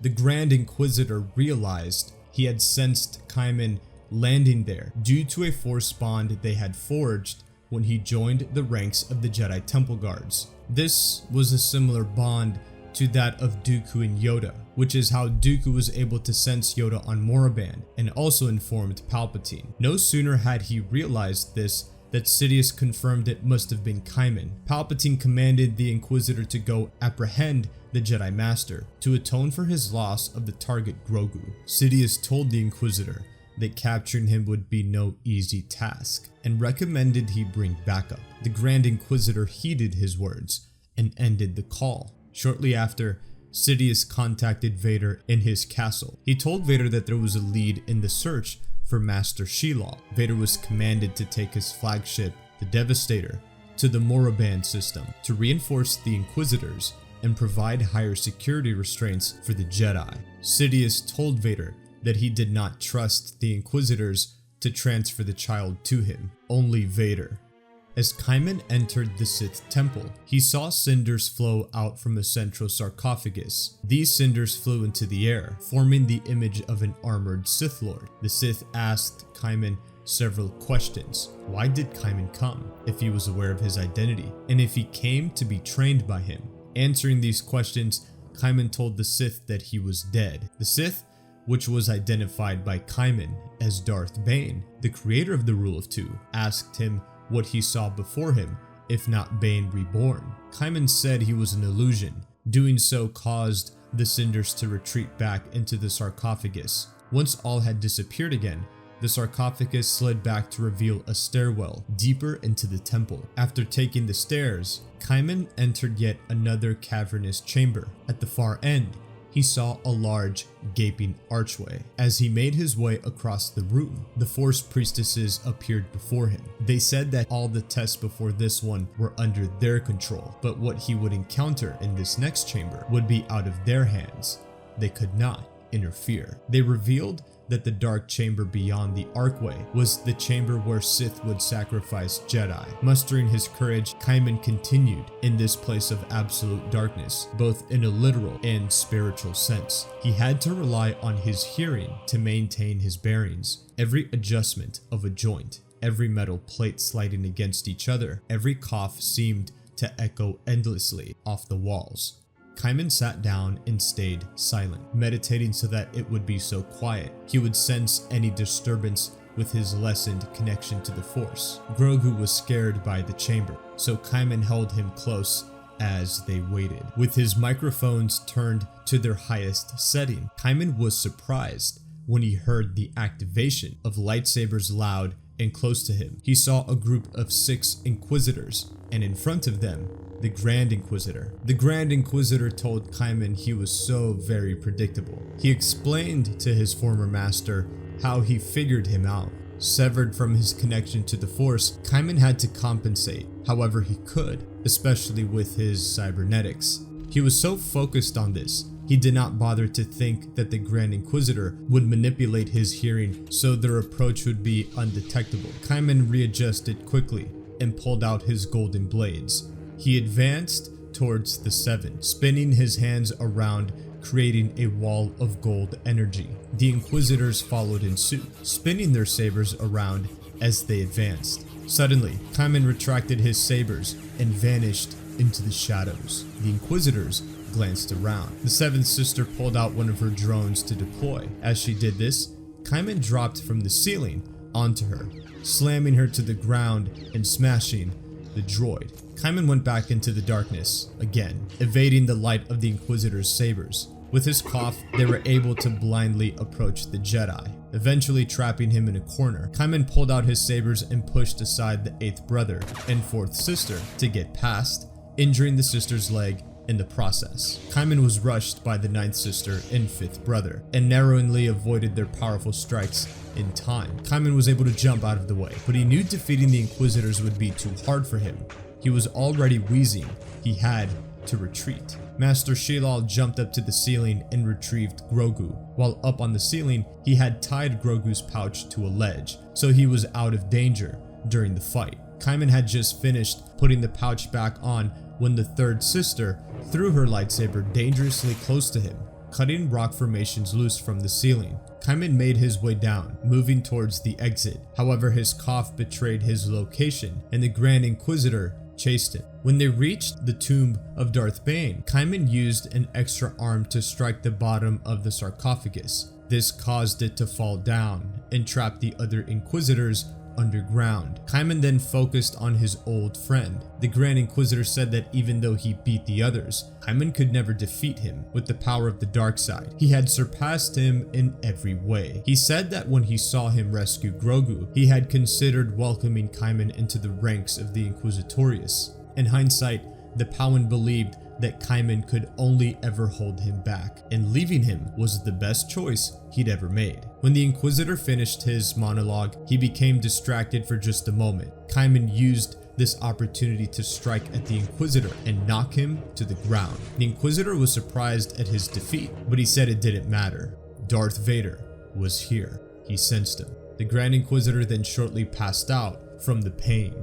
The Grand Inquisitor realized he had sensed Kaiman landing there due to a Force bond they had forged when he joined the ranks of the Jedi Temple Guards. This was a similar bond to that of Dooku and Yoda, which is how Dooku was able to sense Yoda on Moriband and also informed Palpatine. No sooner had he realized this that Sidious confirmed it must have been Kaiman. Palpatine commanded the Inquisitor to go apprehend the Jedi Master to atone for his loss of the target Grogu. Sidious told the Inquisitor that capturing him would be no easy task and recommended he bring backup. The Grand Inquisitor heeded his words and ended the call. Shortly after, Sidious contacted Vader in his castle. He told Vader that there was a lead in the search for Master Shelob. Vader was commanded to take his flagship, the Devastator, to the Moriband system to reinforce the Inquisitors and provide higher security restraints for the Jedi. Sidious told Vader that he did not trust the Inquisitors to transfer the child to him, only Vader. As Kaiman entered the Sith Temple, he saw cinders flow out from a central sarcophagus. These cinders flew into the air, forming the image of an armored Sith Lord. The Sith asked Kaiman several questions. Why did Kaiman come, if he was aware of his identity, and if he came to be trained by him? Answering these questions, Kaiman told the Sith that he was dead. The Sith, which was identified by Kaiman as Darth Bane, the creator of the Rule of Two, asked him what he saw before him, if not Bane reborn. Kaiman said he was an illusion. Doing so caused the cinders to retreat back into the sarcophagus. Once all had disappeared again, the sarcophagus slid back to reveal a stairwell deeper into the temple. After taking the stairs, Kaiman entered yet another cavernous chamber. At the far end, he saw a large, gaping archway. As he made his way across the room, the Force priestesses appeared before him. They said that all the tests before this one were under their control, but what he would encounter in this next chamber would be out of their hands. They could not interfere. They revealed that the dark chamber beyond the archway was the chamber where Sith would sacrifice Jedi. Mustering his courage, Kaiman continued in this place of absolute darkness, both in a literal and spiritual sense. He had to rely on his hearing to maintain his bearings. Every adjustment of a joint, every metal plate sliding against each other, every cough seemed to echo endlessly off the walls. Kaiman sat down and stayed silent, meditating so that it would be so quiet he would sense any disturbance with his lessened connection to the Force. Grogu was scared by the chamber, so Kaiman held him close as they waited. With his microphones turned to their highest setting, Kaiman was surprised when he heard the activation of lightsabers loud and close to him. He saw a group of 6 Inquisitors, and in front of them, the Grand Inquisitor. The Grand Inquisitor told Kaiman he was so very predictable. He explained to his former master how he figured him out. Severed from his connection to the Force, Kaiman had to compensate however he could, especially with his cybernetics. He was so focused on this, he did not bother to think that the Grand Inquisitor would manipulate his hearing so their approach would be undetectable. Kaiman readjusted quickly and pulled out his golden blades. He advanced towards the 7, spinning his hands around, creating a wall of gold energy. The Inquisitors followed in suit, spinning their sabers around as they advanced. Suddenly, Kaiman retracted his sabers and vanished into the shadows. The Inquisitors glanced around. The 7th sister pulled out one of her drones to deploy. As she did this, Kaiman dropped from the ceiling onto her, slamming her to the ground and smashing the droid. Kaiman went back into the darkness again, evading the light of the Inquisitor's sabers. With his cough, they were able to blindly approach the Jedi, eventually trapping him in a corner. Kaiman pulled out his sabers and pushed aside the 8th brother and 4th sister to get past, injuring the sister's leg in the process. Kaiman was rushed by the 9th sister and 5th brother, and narrowly avoided their powerful strikes in time. Kaiman was able to jump out of the way, but he knew defeating the Inquisitors would be too hard for him. He was already wheezing. He had to retreat. Master Shilal jumped up to the ceiling and retrieved Grogu. While up on the ceiling, he had tied Grogu's pouch to a ledge, so he was out of danger during the fight. Kaiman had just finished putting the pouch back on when the 3rd sister threw her lightsaber dangerously close to him, cutting rock formations loose from the ceiling. Kaiman made his way down, moving towards the exit. However, his cough betrayed his location, and the Grand Inquisitor chased him. When they reached the tomb of Darth Bane, Kaiman used an extra arm to strike the bottom of the sarcophagus. This caused it to fall down and trap the other Inquisitors underground. Kaiman then focused on his old friend. The Grand Inquisitor said that even though he beat the others, Kaiman could never defeat him with the power of the dark side. He had surpassed him in every way. He said that when he saw him rescue Grogu, he had considered welcoming Kaiman into the ranks of the Inquisitorius. In hindsight, the Pauan believed that Kaiman could only ever hold him back, and leaving him was the best choice he'd ever made. When the Inquisitor finished his monologue, he became distracted for just a moment. Kaiman used this opportunity to strike at the Inquisitor and knock him to the ground. The Inquisitor was surprised at his defeat, but he said it didn't matter. Darth Vader was here. He sensed him. The Grand Inquisitor then shortly passed out from the pain.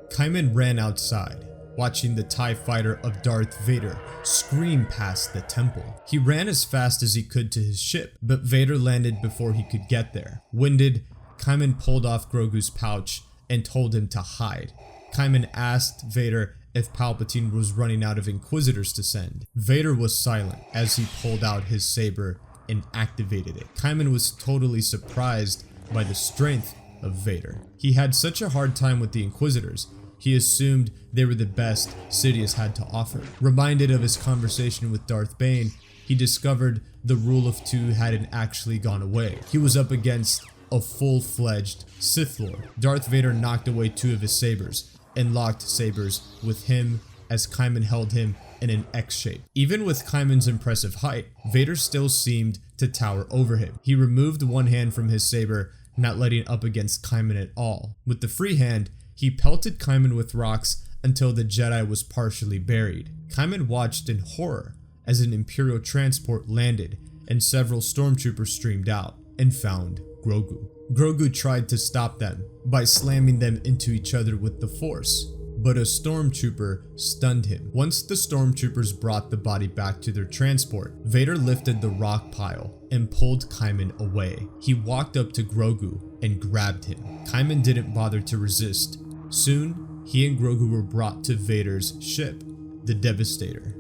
Kaiman ran outside, watching the TIE fighter of Darth Vader scream past the temple. He ran as fast as he could to his ship, but Vader landed before he could get there. Winded, Kaiman pulled off Grogu's pouch and told him to hide. Kaiman asked Vader if Palpatine was running out of Inquisitors to send. Vader was silent as he pulled out his saber and activated it. Kaiman was totally surprised by the strength of Vader. He had such a hard time with the Inquisitors. He assumed they were the best Sidious had to offer. Reminded of his conversation with Darth Bane, he discovered the rule of two hadn't actually gone away. He was up against a full-fledged Sith Lord. Darth Vader knocked away two of his sabers and locked sabers with him as Kaiman held him in an X shape. Even with Kaiman's impressive height, Vader still seemed to tower over him. He removed one hand from his saber, not letting up against Kaiman at all. With the free hand, he pelted Kaiman with rocks until the Jedi was partially buried. Kaiman watched in horror as an Imperial transport landed and several stormtroopers streamed out and found Grogu. Grogu tried to stop them by slamming them into each other with the Force, but a stormtrooper stunned him. Once the stormtroopers brought the body back to their transport, Vader lifted the rock pile and pulled Kaiman away. He walked up to Grogu and grabbed him. Kaiman didn't bother to resist. Soon, he and Grogu were brought to Vader's ship, the Devastator.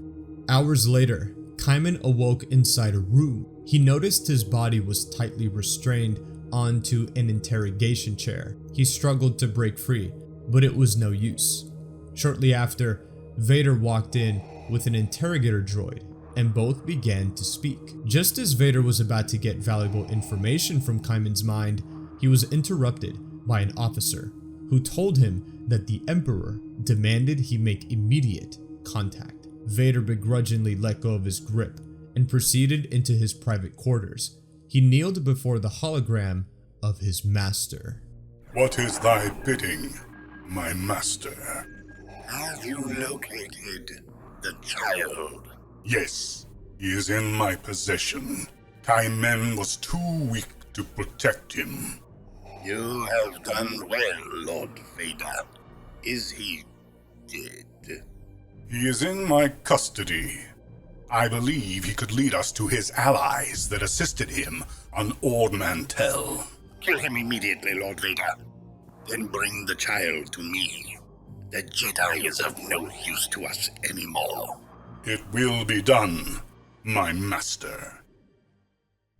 Hours later, Kaiman awoke inside a room. He noticed his body was tightly restrained onto an interrogation chair. He struggled to break free, but it was no use. Shortly after, Vader walked in with an interrogator droid, and both began to speak. Just as Vader was about to get valuable information from Kaiman's mind, he was interrupted by an officer who told him that the Emperor demanded he make immediate contact. Vader begrudgingly let go of his grip and proceeded into his private quarters. He kneeled before the hologram of his master. What is thy bidding, my master? Have you located the child? Yes, he is in my possession. Kaiman was too weak to protect him. You have done well, Lord Vader. Is he dead? He is in my custody. I believe he could lead us to his allies that assisted him on Ord Mantell. Kill him immediately, Lord Vader. Then bring the child to me. The Jedi is of no use to us anymore. It will be done, my master.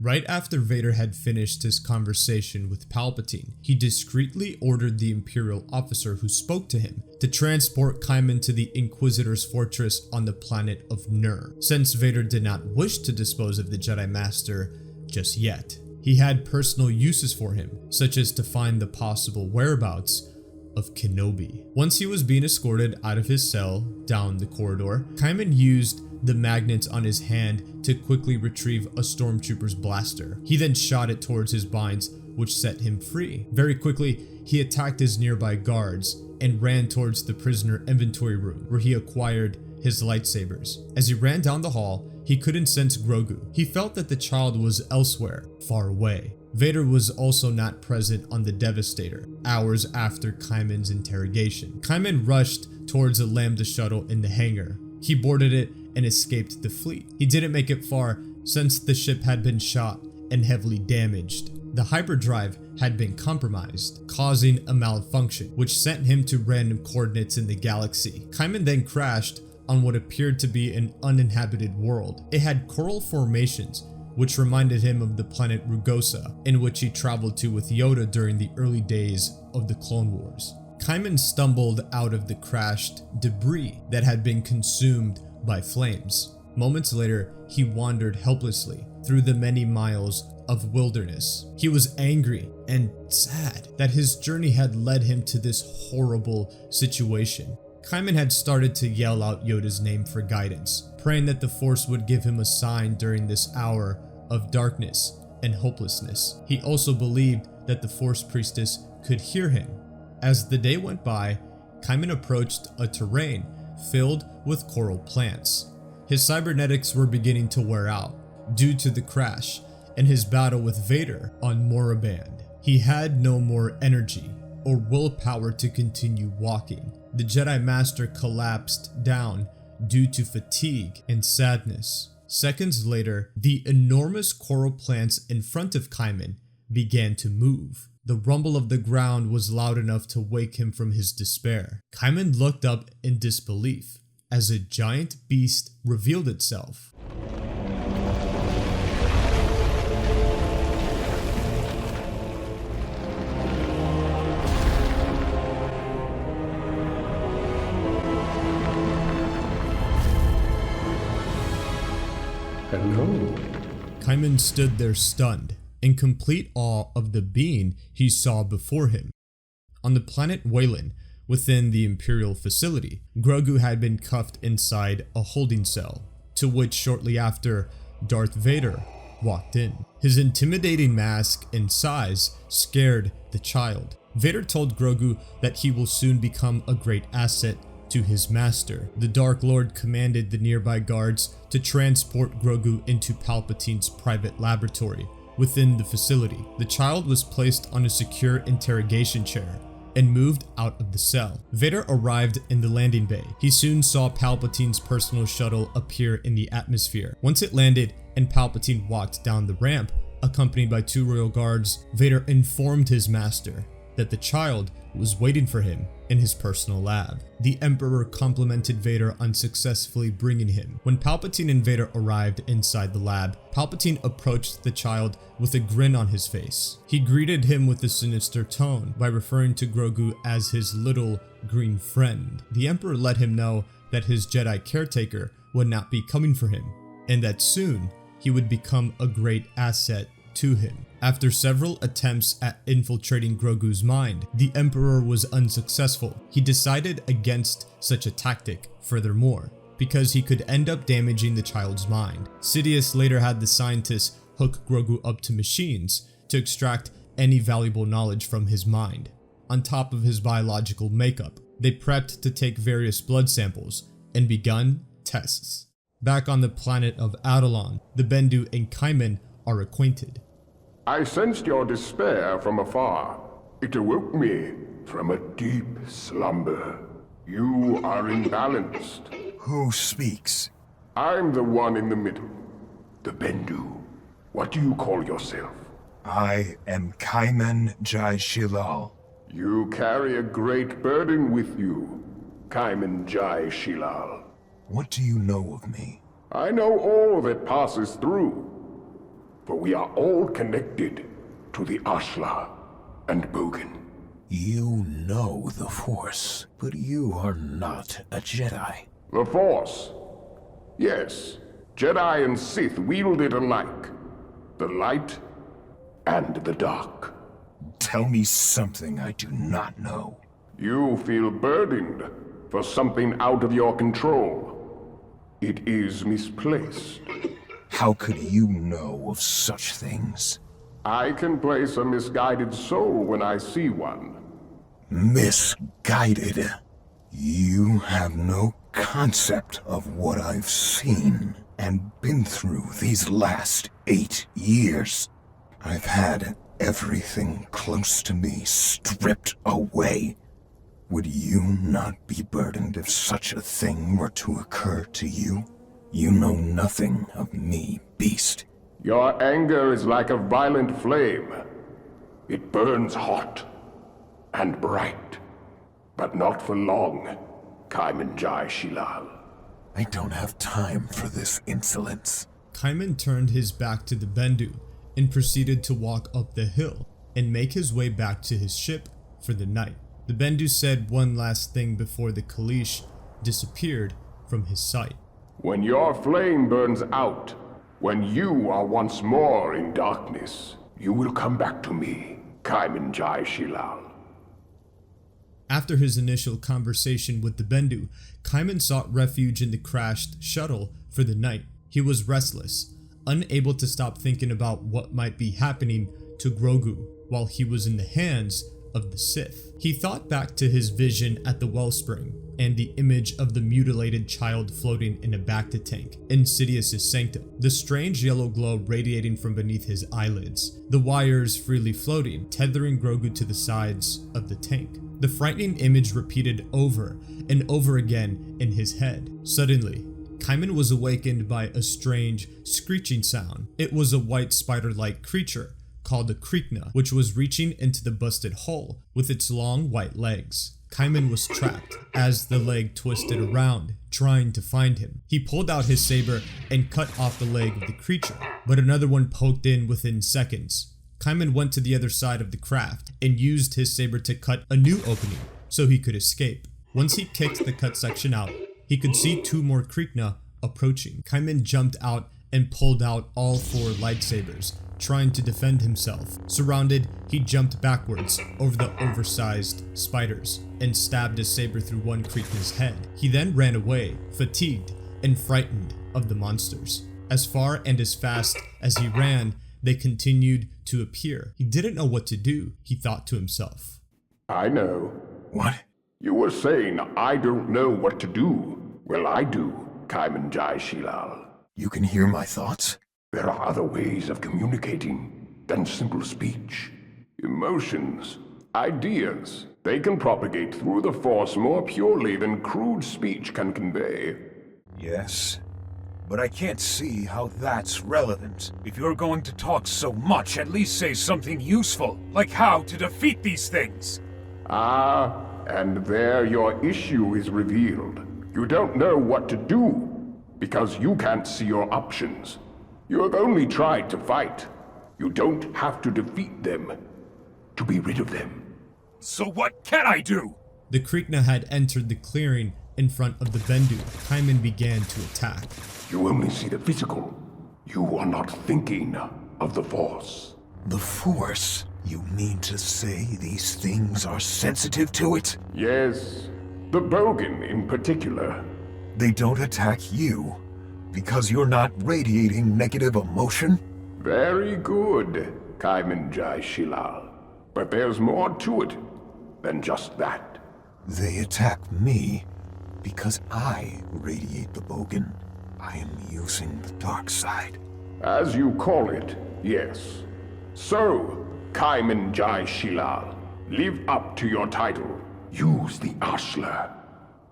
Right after Vader had finished his conversation with Palpatine, he discreetly ordered the Imperial officer who spoke to him to transport Kaiman to the Inquisitor's fortress on the planet of Nur, since Vader did not wish to dispose of the Jedi Master just yet. He had personal uses for him, such as to find the possible whereabouts of Kenobi. Once he was being escorted out of his cell down the corridor, Kaiman used the magnets on his hand to quickly retrieve a stormtrooper's blaster. He then shot it towards his binds, which set him free. Very quickly, he attacked his nearby guards and ran towards the prisoner inventory room, where he acquired his lightsabers. As he ran down the hall, he couldn't sense Grogu. He felt that the child was elsewhere, far away. Vader was also not present on the Devastator, hours after Kaiman's interrogation. Kaiman rushed towards a Lambda shuttle in the hangar. He boarded it and escaped the fleet. He didn't make it far since the ship had been shot and heavily damaged. The hyperdrive had been compromised, causing a malfunction, which sent him to random coordinates in the galaxy. Kaiman then crashed on what appeared to be an uninhabited world. It had coral formations, which reminded him of the planet Rugosa, in which he traveled to with Yoda during the early days of the Clone Wars. Kaiman stumbled out of the crashed debris that had been consumed by flames. Moments later, he wandered helplessly through the many miles of wilderness. He was angry and sad that his journey had led him to this horrible situation. Kaiman had started to yell out Yoda's name for guidance, praying that the Force would give him a sign during this hour of darkness and hopelessness. He also believed that the Force Priestess could hear him. As the day went by, Kaiman approached a terrain filled with coral plants. His cybernetics were beginning to wear out due to the crash and his battle with Vader on Moraband. He had no more energy or willpower to continue walking. The Jedi Master collapsed down due to fatigue and sadness. Seconds later, the enormous coral plants in front of Kaiman began to move. The rumble of the ground was loud enough to wake him from his despair. Kaiman looked up in disbelief as a giant beast revealed itself. Hello. Kaiman stood there stunned, in complete awe of the being he saw before him. On the planet Wayland, within the Imperial facility, Grogu had been cuffed inside a holding cell, to which shortly after, Darth Vader walked in. His intimidating mask and size scared the child. Vader told Grogu that he will soon become a great asset to his master. The Dark Lord commanded the nearby guards to transport Grogu into Palpatine's private laboratory within the facility. The child was placed on a secure interrogation chair and moved out of the cell. Vader arrived in the landing bay. He soon saw Palpatine's personal shuttle appear in the atmosphere. Once it landed and Palpatine walked down the ramp, accompanied by 2 royal guards, Vader informed his master that the child was waiting for him in his personal lab. The Emperor complimented Vader on successfully bringing him. When Palpatine and Vader arrived inside the lab, Palpatine approached the child with a grin on his face. He greeted him with a sinister tone by referring to Grogu as his little green friend. The Emperor let him know that his Jedi caretaker would not be coming for him, and that soon he would become a great asset to him. After several attempts at infiltrating Grogu's mind, the Emperor was unsuccessful. He decided against such a tactic, furthermore, because he could end up damaging the child's mind. Sidious later had the scientists hook Grogu up to machines to extract any valuable knowledge from his mind. On top of his biological makeup, they prepped to take various blood samples and begun tests. Back on the planet of Adelon, the Bendu and Kaiman are acquainted. I sensed your despair from afar. It awoke me from a deep slumber. You are imbalanced. Who speaks? I'm the one in the middle, the Bendu. What do you call yourself? I am Kaiman Jai Shilal. You carry a great burden with you, Kaiman Jai Shilal. What do you know of me? I know all that passes through. For we are all connected to the Ashla and Bogan. You know the Force, but you are not a Jedi. The Force? Yes. Jedi and Sith wield it alike. The light and the dark. Tell me something I do not know. You feel burdened for something out of your control. It is misplaced. How could you know of such things? I can place a misguided soul when I see one. Misguided? You have no concept of what I've seen and been through these last 8 years. I've had everything close to me stripped away. Would you not be burdened if such a thing were to occur to you? You know nothing of me, beast. Your anger is like a violent flame. It burns hot and bright, but not for long, Kaiman Jai Shilal. I don't have time for this insolence. Kaiman turned his back to the Bendu and proceeded to walk up the hill and make his way back to his ship for the night. The Bendu said one last thing before the Kaleesh disappeared from his sight. When your flame burns out, when you are once more in darkness, you will come back to me, Kaiman Jai Shilal. After his initial conversation with the Bendu, Kaiman sought refuge in the crashed shuttle for the night. He was restless, unable to stop thinking about what might be happening to Grogu while he was in the hands of the Sith. He thought back to his vision at the wellspring and the image of the mutilated child floating in a Bacta tank in Sidious's sanctum, the strange yellow glow radiating from beneath his eyelids, the wires freely floating, tethering Grogu to the sides of the tank. The frightening image repeated over and over again in his head. Suddenly, Kaiman was awakened by a strange screeching sound. It was a white spider-like creature called a Krykna, which was reaching into the busted hull with its long white legs. Kaiman was trapped as the leg twisted around, trying to find him. He pulled out his saber and cut off the leg of the creature, but another one poked in within seconds. Kaiman went to the other side of the craft and used his saber to cut a new opening so he could escape. Once he kicked the cut section out, he could see 2 more Krykna approaching. Kaiman jumped out and pulled out all 4 lightsabers, trying to defend himself. Surrounded, he jumped backwards over the oversized spiders and stabbed his saber through one Krykna's head. He then ran away, fatigued and frightened of the monsters. As far and as fast as he ran, they continued to appear. He didn't know what to do, he thought to himself. I know. What? You were saying I don't know what to do. Well, I do, Kaiman Jai Shilal. You can hear my thoughts? There are other ways of communicating than simple speech. Emotions, ideas, they can propagate through the Force more purely than crude speech can convey. Yes, but I can't see how that's relevant. If you're going to talk so much, at least say something useful, like how to defeat these things. Ah, and there your issue is revealed. You don't know what to do, because you can't see your options. You have only tried to fight. You don't have to defeat them, to be rid of them. So what can I do? The Krykna had entered the clearing in front of the Bendu. Kaiman began to attack. You only see the physical. You are not thinking of the Force. The Force? You mean to say these things are sensitive to it? Yes, the Bogan in particular. They don't attack you because you're not radiating negative emotion? Very good, Kaiman Jai Shilal. But there's more to it than just that. They attack me because I radiate the Bogan. I am using the dark side. As you call it, yes. So, Kaiman Jai Shilal, live up to your title. Use the Ashla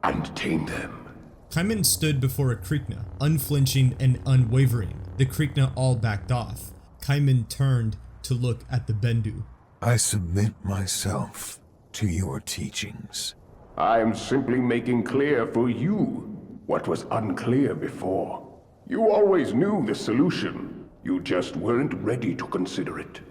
and tame them. Kaiman stood before a Krykna, unflinching and unwavering. The Krykna all backed off. Kaiman turned to look at the Bendu. I submit myself to your teachings. I am simply making clear for you what was unclear before. You always knew the solution. You just weren't ready to consider it.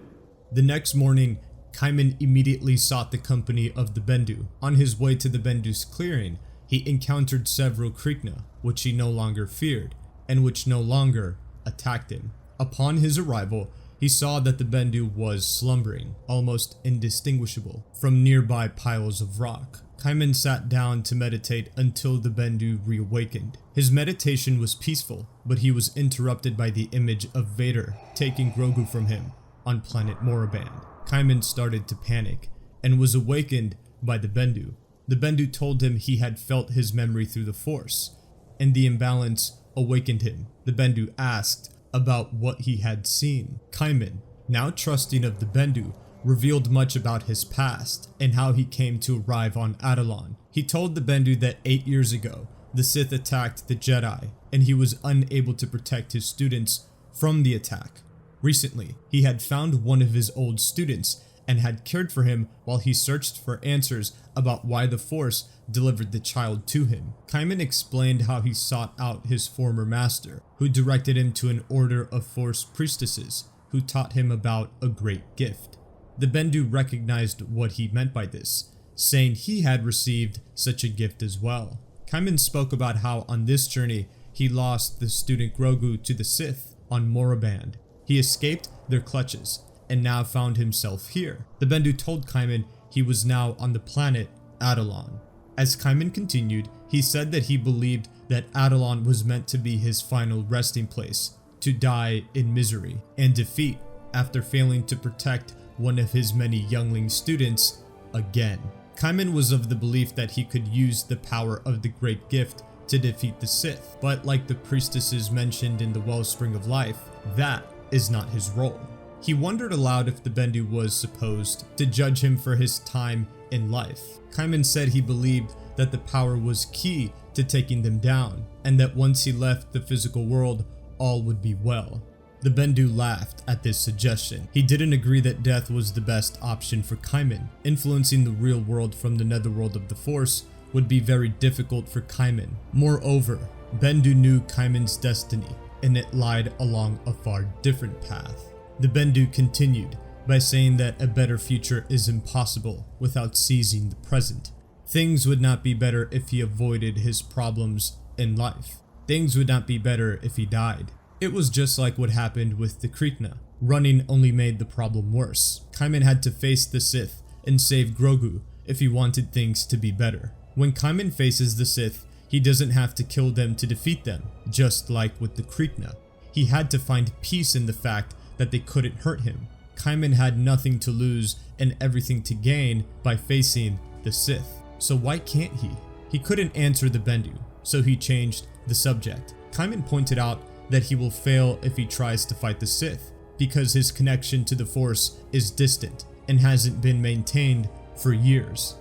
The next morning, Kaiman immediately sought the company of the Bendu. On his way to the Bendu's clearing, he encountered several Krykna, which he no longer feared, and which no longer attacked him. Upon his arrival, he saw that the Bendu was slumbering, almost indistinguishable from nearby piles of rock. Kaiman sat down to meditate until the Bendu reawakened. His meditation was peaceful, but he was interrupted by the image of Vader taking Grogu from him on planet Moraband. Kaiman started to panic and was awakened by the Bendu. The Bendu told him he had felt his memory through the Force, and the imbalance awakened him. The Bendu asked about what he had seen. Kaiman, now trusting of the Bendu, revealed much about his past and how he came to arrive on Atollon. He told the Bendu that 8 years ago, the Sith attacked the Jedi, and he was unable to protect his students from the attack. Recently, he had found one of his old students and had cared for him while he searched for answers about why the Force delivered the child to him. Kaiman explained how he sought out his former master, who directed him to an order of Force priestesses, who taught him about a great gift. The Bendu recognized what he meant by this, saying he had received such a gift as well. Kaiman spoke about how on this journey he lost the student Grogu to the Sith on Moraband. He escaped their clutches and now found himself here. The Bendu told Kaiman he was now on the planet Atollon. As Kaiman continued, he said that he believed that Atollon was meant to be his final resting place, to die in misery and defeat after failing to protect one of his many youngling students again. Kaiman was of the belief that he could use the power of the great gift to defeat the Sith, but like the priestesses mentioned in the Wellspring of Life, that is not his role. He wondered aloud if the Bendu was supposed to judge him for his time in life. Kaiman said he believed that the power was key to taking them down, and that once he left the physical world, all would be well. The Bendu laughed at this suggestion. He didn't agree that death was the best option for Kaiman. Influencing the real world from the netherworld of the Force would be very difficult for Kaiman. Moreover, Bendu knew Kaiman's destiny, and it lied along a far different path. The Bendu continued by saying that a better future is impossible without seizing the present. Things would not be better if he avoided his problems in life. Things would not be better if he died. It was just like what happened with the Krykna. Running only made the problem worse. Kaiman had to face the Sith and save Grogu if he wanted things to be better. When Kaiman faces the Sith, he doesn't have to kill them to defeat them, just like with the Krykna. He had to find peace in the fact that they couldn't hurt him. Kaiman had nothing to lose and everything to gain by facing the Sith. So why can't he? He couldn't answer the Bendu, so he changed the subject. Kaiman pointed out that he will fail if he tries to fight the Sith, because his connection to the Force is distant and hasn't been maintained for years.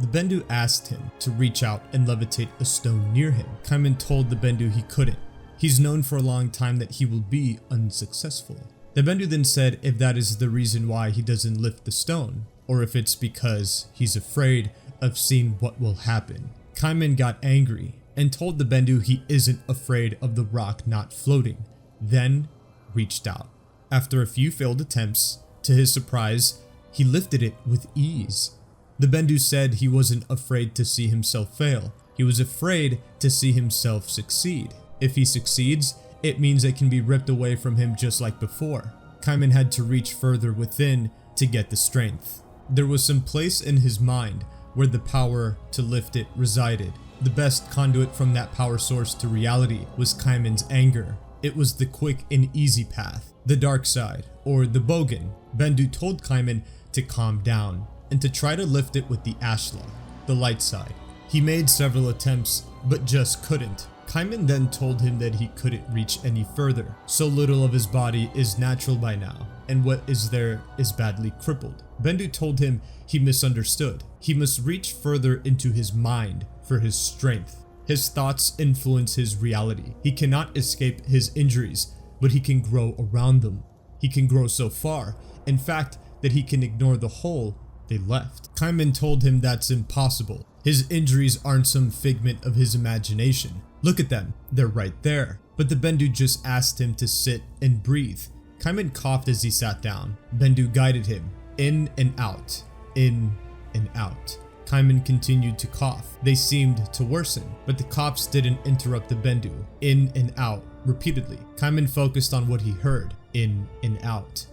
The Bendu asked him to reach out and levitate a stone near him. Kaiman told the Bendu he couldn't. He's known for a long time that he will be unsuccessful. The Bendu then said if that is the reason why he doesn't lift the stone, or if it's because he's afraid of seeing what will happen. Kaiman got angry and told the Bendu he isn't afraid of the rock not floating, then reached out. After a few failed attempts, to his surprise, he lifted it with ease. The Bendu said he wasn't afraid to see himself fail. He was afraid to see himself succeed. If he succeeds, it means it can be ripped away from him just like before. Kaiman had to reach further within to get the strength. There was some place in his mind where the power to lift it resided. The best conduit from that power source to reality was Kaiman's anger. It was the quick and easy path, the dark side, or the Bogan. Bendu told Kaiman to calm down and to try to lift it with the Ashla, the light side. He made several attempts, but just couldn't. Kaiman then told him that he couldn't reach any further. So little of his body is natural by now, and what is there is badly crippled. Bendu told him he misunderstood. He must reach further into his mind for his strength. His thoughts influence his reality. He cannot escape his injuries, but he can grow around them. He can grow so far, in fact, that he can ignore the hole they left. Kaiman told him that's impossible. His injuries aren't some figment of his imagination. Look at them, they're right there. But the Bendu just asked him to sit and breathe. Kaiman coughed as he sat down. Bendu guided him, in and out, in and out. Kaiman continued to cough. They seemed to worsen, but the coughs didn't interrupt the Bendu. In and out, repeatedly. Kaiman focused on what he heard, in and out.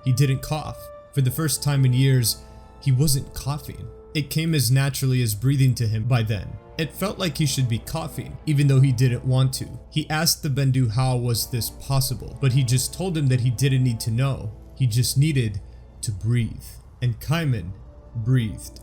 He didn't cough. For the first time in years, he wasn't coughing. It came as naturally as breathing to him by then. It felt like he should be coughing, even though he didn't want to. He asked the Bendu how was this possible, but he just told him that he didn't need to know. He just needed to breathe. And Kaiman breathed.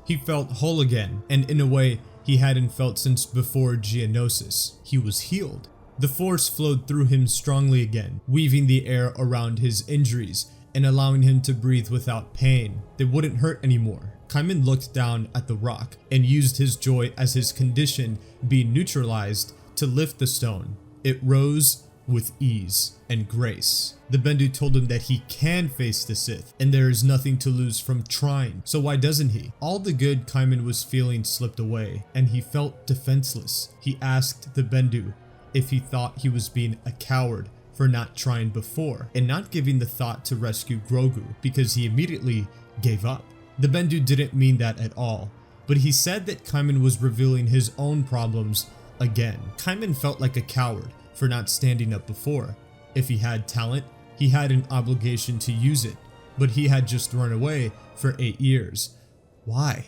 He felt whole again, and in a way he hadn't felt since before Geonosis. He was healed. The Force flowed through him strongly again, weaving the air around his injuries and allowing him to breathe without pain. They wouldn't hurt anymore. Kaiman looked down at the rock and used his joy as his condition being neutralized to lift the stone. It rose with ease and grace. The Bendu told him that he can face the Sith and there is nothing to lose from trying, so why doesn't he? All the good Kaiman was feeling slipped away and he felt defenseless. He asked the Bendu if he thought he was being a coward for not trying before and not giving the thought to rescue Grogu because he immediately gave up. The Bendu didn't mean that at all, but he said that Kaiman was revealing his own problems again. Kaiman felt like a coward for not standing up before. If he had talent, he had an obligation to use it, but he had just run away for 8 years. Why?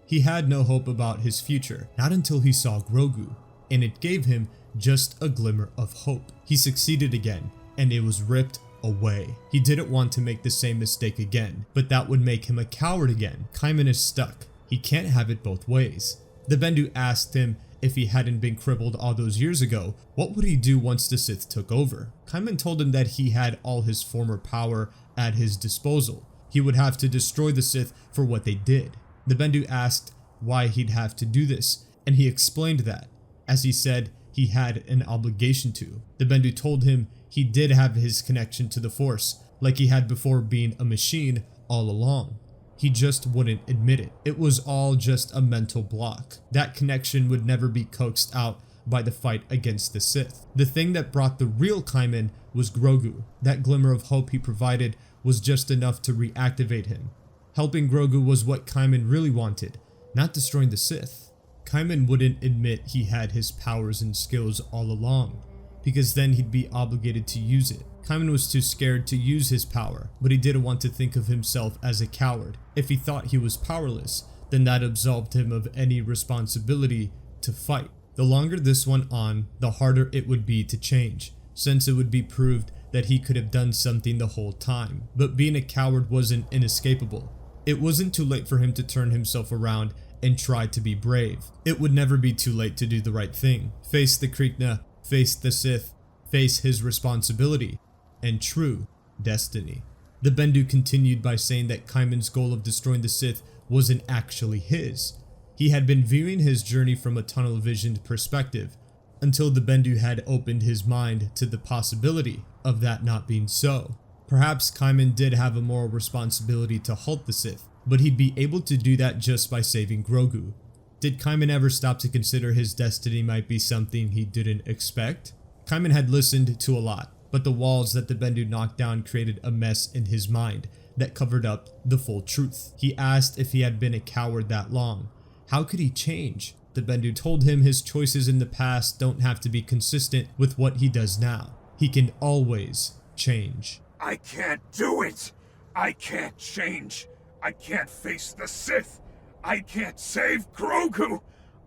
He had no hope about his future, not until he saw Grogu, and it gave him just a glimmer of hope. He succeeded again, and it was ripped away. He didn't want to make the same mistake again, but that would make him a coward again. Kaiman is stuck. He can't have it both ways. The Bendu asked him if he hadn't been crippled all those years ago, what would he do once the Sith took over? Kaiman told him that he had all his former power at his disposal. He would have to destroy the Sith for what they did. The Bendu asked why he'd have to do this, and he explained that, as he said he had an obligation to. The Bendu told him he did have his connection to the Force, like he had before being a machine all along. He just wouldn't admit it. It was all just a mental block. That connection would never be coaxed out by the fight against the Sith. The thing that brought the real Kaiman was Grogu. That glimmer of hope he provided was just enough to reactivate him. Helping Grogu was what Kaiman really wanted, not destroying the Sith. Kaiman wouldn't admit he had his powers and skills all along. because then he'd be obligated to use it. Kaiman was too scared to use his power, but he didn't want to think of himself as a coward. If he thought he was powerless, then that absolved him of any responsibility to fight. The longer this went on, the harder it would be to change, since it would be proved that he could have done something the whole time. But being a coward wasn't inescapable. It wasn't too late for him to turn himself around and try to be brave. It would never be too late to do the right thing. Face the Krykna, face the Sith, face his responsibility and true destiny. The Bendu continued by saying that Kaiman's goal of destroying the Sith wasn't actually his. He had been viewing his journey from a tunnel-visioned perspective until the Bendu had opened his mind to the possibility of that not being so. Perhaps Kaiman did have a moral responsibility to halt the Sith, but he'd be able to do that just by saving Grogu. Did Kaiman ever stop to consider his destiny might be something he didn't expect? Kaiman had listened to a lot, but the walls that the Bendu knocked down created a mess in his mind that covered up the full truth. He asked if he had been a coward that long. How could he change? The Bendu told him his choices in the past don't have to be consistent with what he does now. He can always change. I can't do it! I can't change! I can't face the Sith! I can't save Grogu!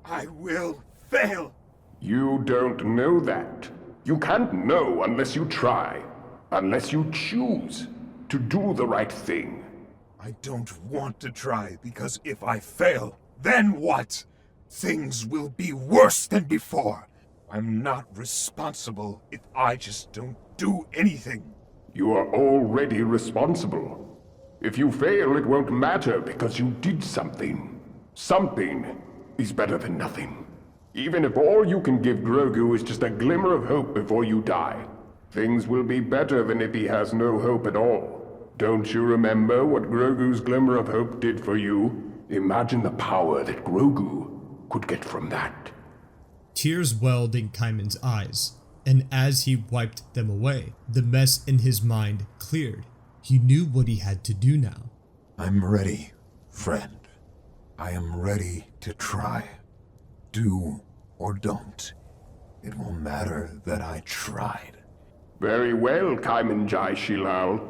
I will fail! You don't know that. You can't know unless you try, unless you choose to do the right thing. I don't want to try, because if I fail, then what? Things will be worse than before. I'm not responsible if I just don't do anything. You are already responsible. If you fail, it won't matter because you did something. Something is better than nothing. Even if all you can give Grogu is just a glimmer of hope before you die, things will be better than if he has no hope at all. Don't you remember what Grogu's glimmer of hope did for you? Imagine the power that Grogu could get from that. Tears welled in Kaiman's eyes, and as he wiped them away, the mess in his mind cleared. He knew what he had to do now. I'm ready, friend. I am ready to try. Do or don't. It will matter that I tried. Very well, Kaiman Jai Shilal.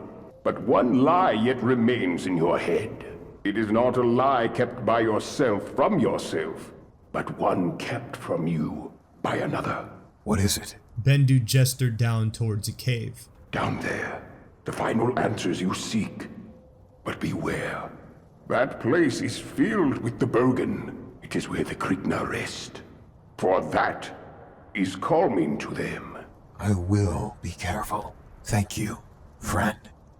But one lie yet remains in your head. It is not a lie kept by yourself from yourself, but one kept from you by another. What is it? Bendu gestured down towards a cave. Down there, the final answers you seek. But beware. That place is filled with the Bogan. It is where the Krykna rest. For that is calming to them. I will be careful. Thank you, friend.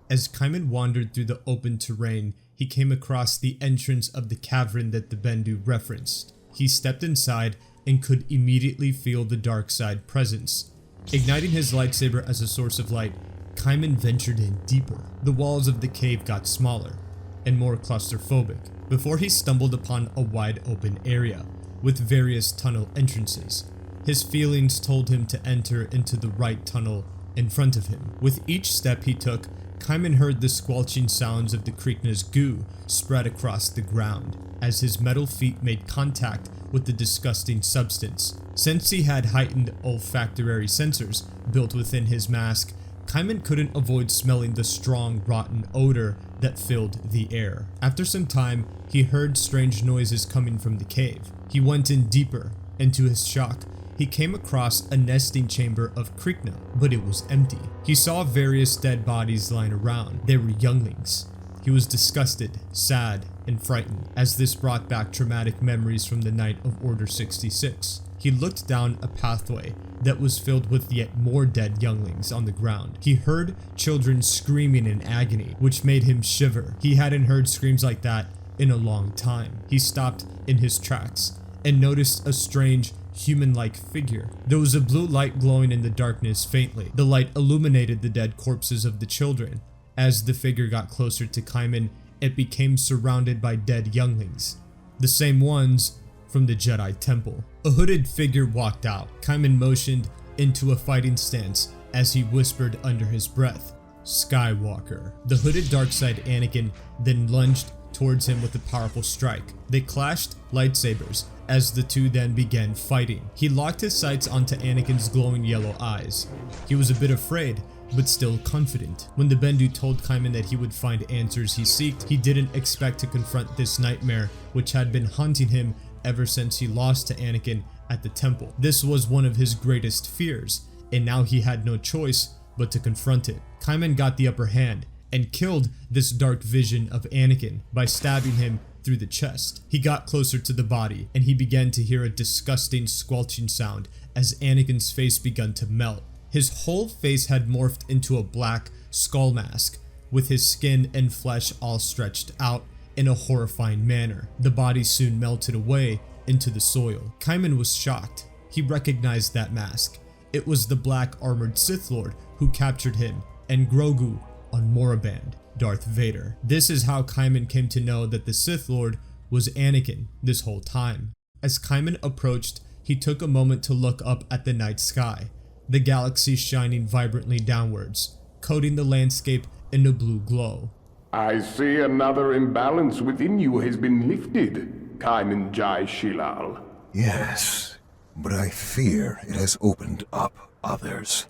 As Kaiman wandered through the open terrain, he came across the entrance of the cavern that the Bendu referenced. He stepped inside and could immediately feel the dark side presence. Igniting his lightsaber as a source of light, Kaiman ventured in deeper. The walls of the cave got smaller and more claustrophobic before he stumbled upon a wide open area with various tunnel entrances. His feelings told him to enter into the right tunnel in front of him. With each step he took, Kaiman heard the squelching sounds of the Krykna's goo spread across the ground as his metal feet made contact with the disgusting substance. Since he had heightened olfactory sensors built within his mask, Kaiman couldn't avoid smelling the strong, rotten odor that filled the air. After some time, he heard strange noises coming from the cave. He went in deeper, and to his shock, he came across a nesting chamber of Krykna, but it was empty. He saw various dead bodies lying around. They were younglings. He was disgusted, sad, and frightened, as this brought back traumatic memories from the night of Order 66. He looked down a pathway that was filled with yet more dead younglings on the ground. He heard children screaming in agony, which made him shiver. He hadn't heard screams like that in a long time. He stopped in his tracks and noticed a strange, human-like figure. There was a blue light glowing in the darkness faintly. The light illuminated the dead corpses of the children. As the figure got closer to Kaiman, it became surrounded by dead younglings, the same ones from the Jedi Temple. A hooded figure walked out. Kaiman motioned into a fighting stance as he whispered under his breath, "Skywalker." The hooded darkside Anakin then lunged towards him with a powerful strike. They clashed lightsabers as the two then began fighting. He locked his sights onto Anakin's glowing yellow eyes. He was a bit afraid, but still confident. When the Bendu told Kaiman that he would find answers he sought, he didn't expect to confront this nightmare which had been haunting him ever since he lost to Anakin at the temple. This was one of his greatest fears, and now he had no choice but to confront it. Kaiman got the upper hand and killed this dark vision of Anakin by stabbing him through the chest. He got closer to the body and he began to hear a disgusting squelching sound as Anakin's face began to melt. His whole face had morphed into a black skull mask, with his skin and flesh all stretched out in a horrifying manner. The body soon melted away into the soil. Kaiman was shocked. He recognized that mask. It was the black armored Sith Lord who captured him and Grogu on Moraband, Darth Vader. This is how Kaiman came to know that the Sith Lord was Anakin this whole time. As Kaiman approached, he took a moment to look up at the night sky, the galaxy shining vibrantly downwards, coating the landscape in a blue glow. I see another imbalance within you has been lifted, Kaiman Jai Shilal. Yes, but I fear it has opened up others.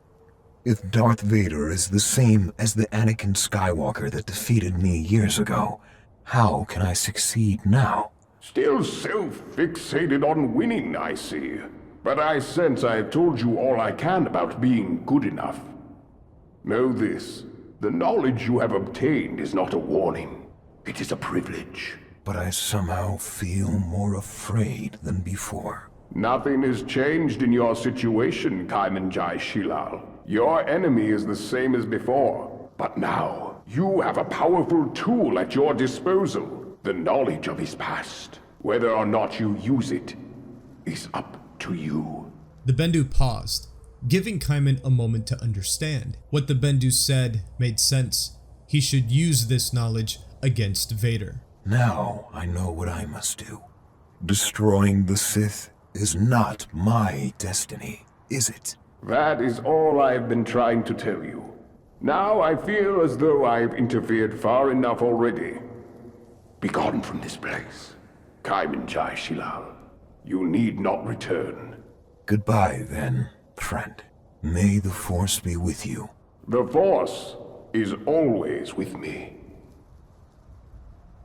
If Darth Vader is the same as the Anakin Skywalker that defeated me years ago, how can I succeed now? Still self-fixated on winning, I see. But I sense I have told you all I can about being good enough. Know this, the knowledge you have obtained is not a warning. It is a privilege. But I somehow feel more afraid than before. Nothing has changed in your situation, Kaiman Jai Shilal. Your enemy is the same as before. But now, you have a powerful tool at your disposal. The knowledge of his past. Whether or not you use it is up to you. The Bendu paused, giving Kaiman a moment to understand. What the Bendu said made sense. He should use this knowledge against Vader. Now I know what I must do. Destroying the Sith is not my destiny, is it? That is all I've been trying to tell you. Now I feel as though I've interfered far enough already. Be gone from this place, Kaiman Jai Shilal. You need not return. Goodbye then, friend. May the Force be with you. The Force is always with me.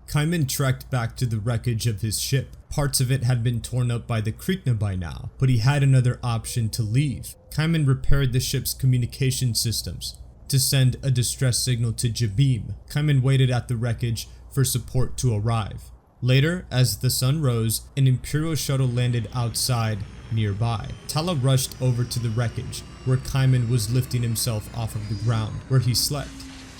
Kaiman trekked back to the wreckage of his ship. Parts of it had been torn up by the Krykna by now, but he had another option to leave. Kaiman repaired the ship's communication systems to send a distress signal to Jabim. Kaiman waited at the wreckage for support to arrive. Later, as the sun rose, an Imperial shuttle landed outside nearby. Tala rushed over to the wreckage, where Kaiman was lifting himself off of the ground, where he slept.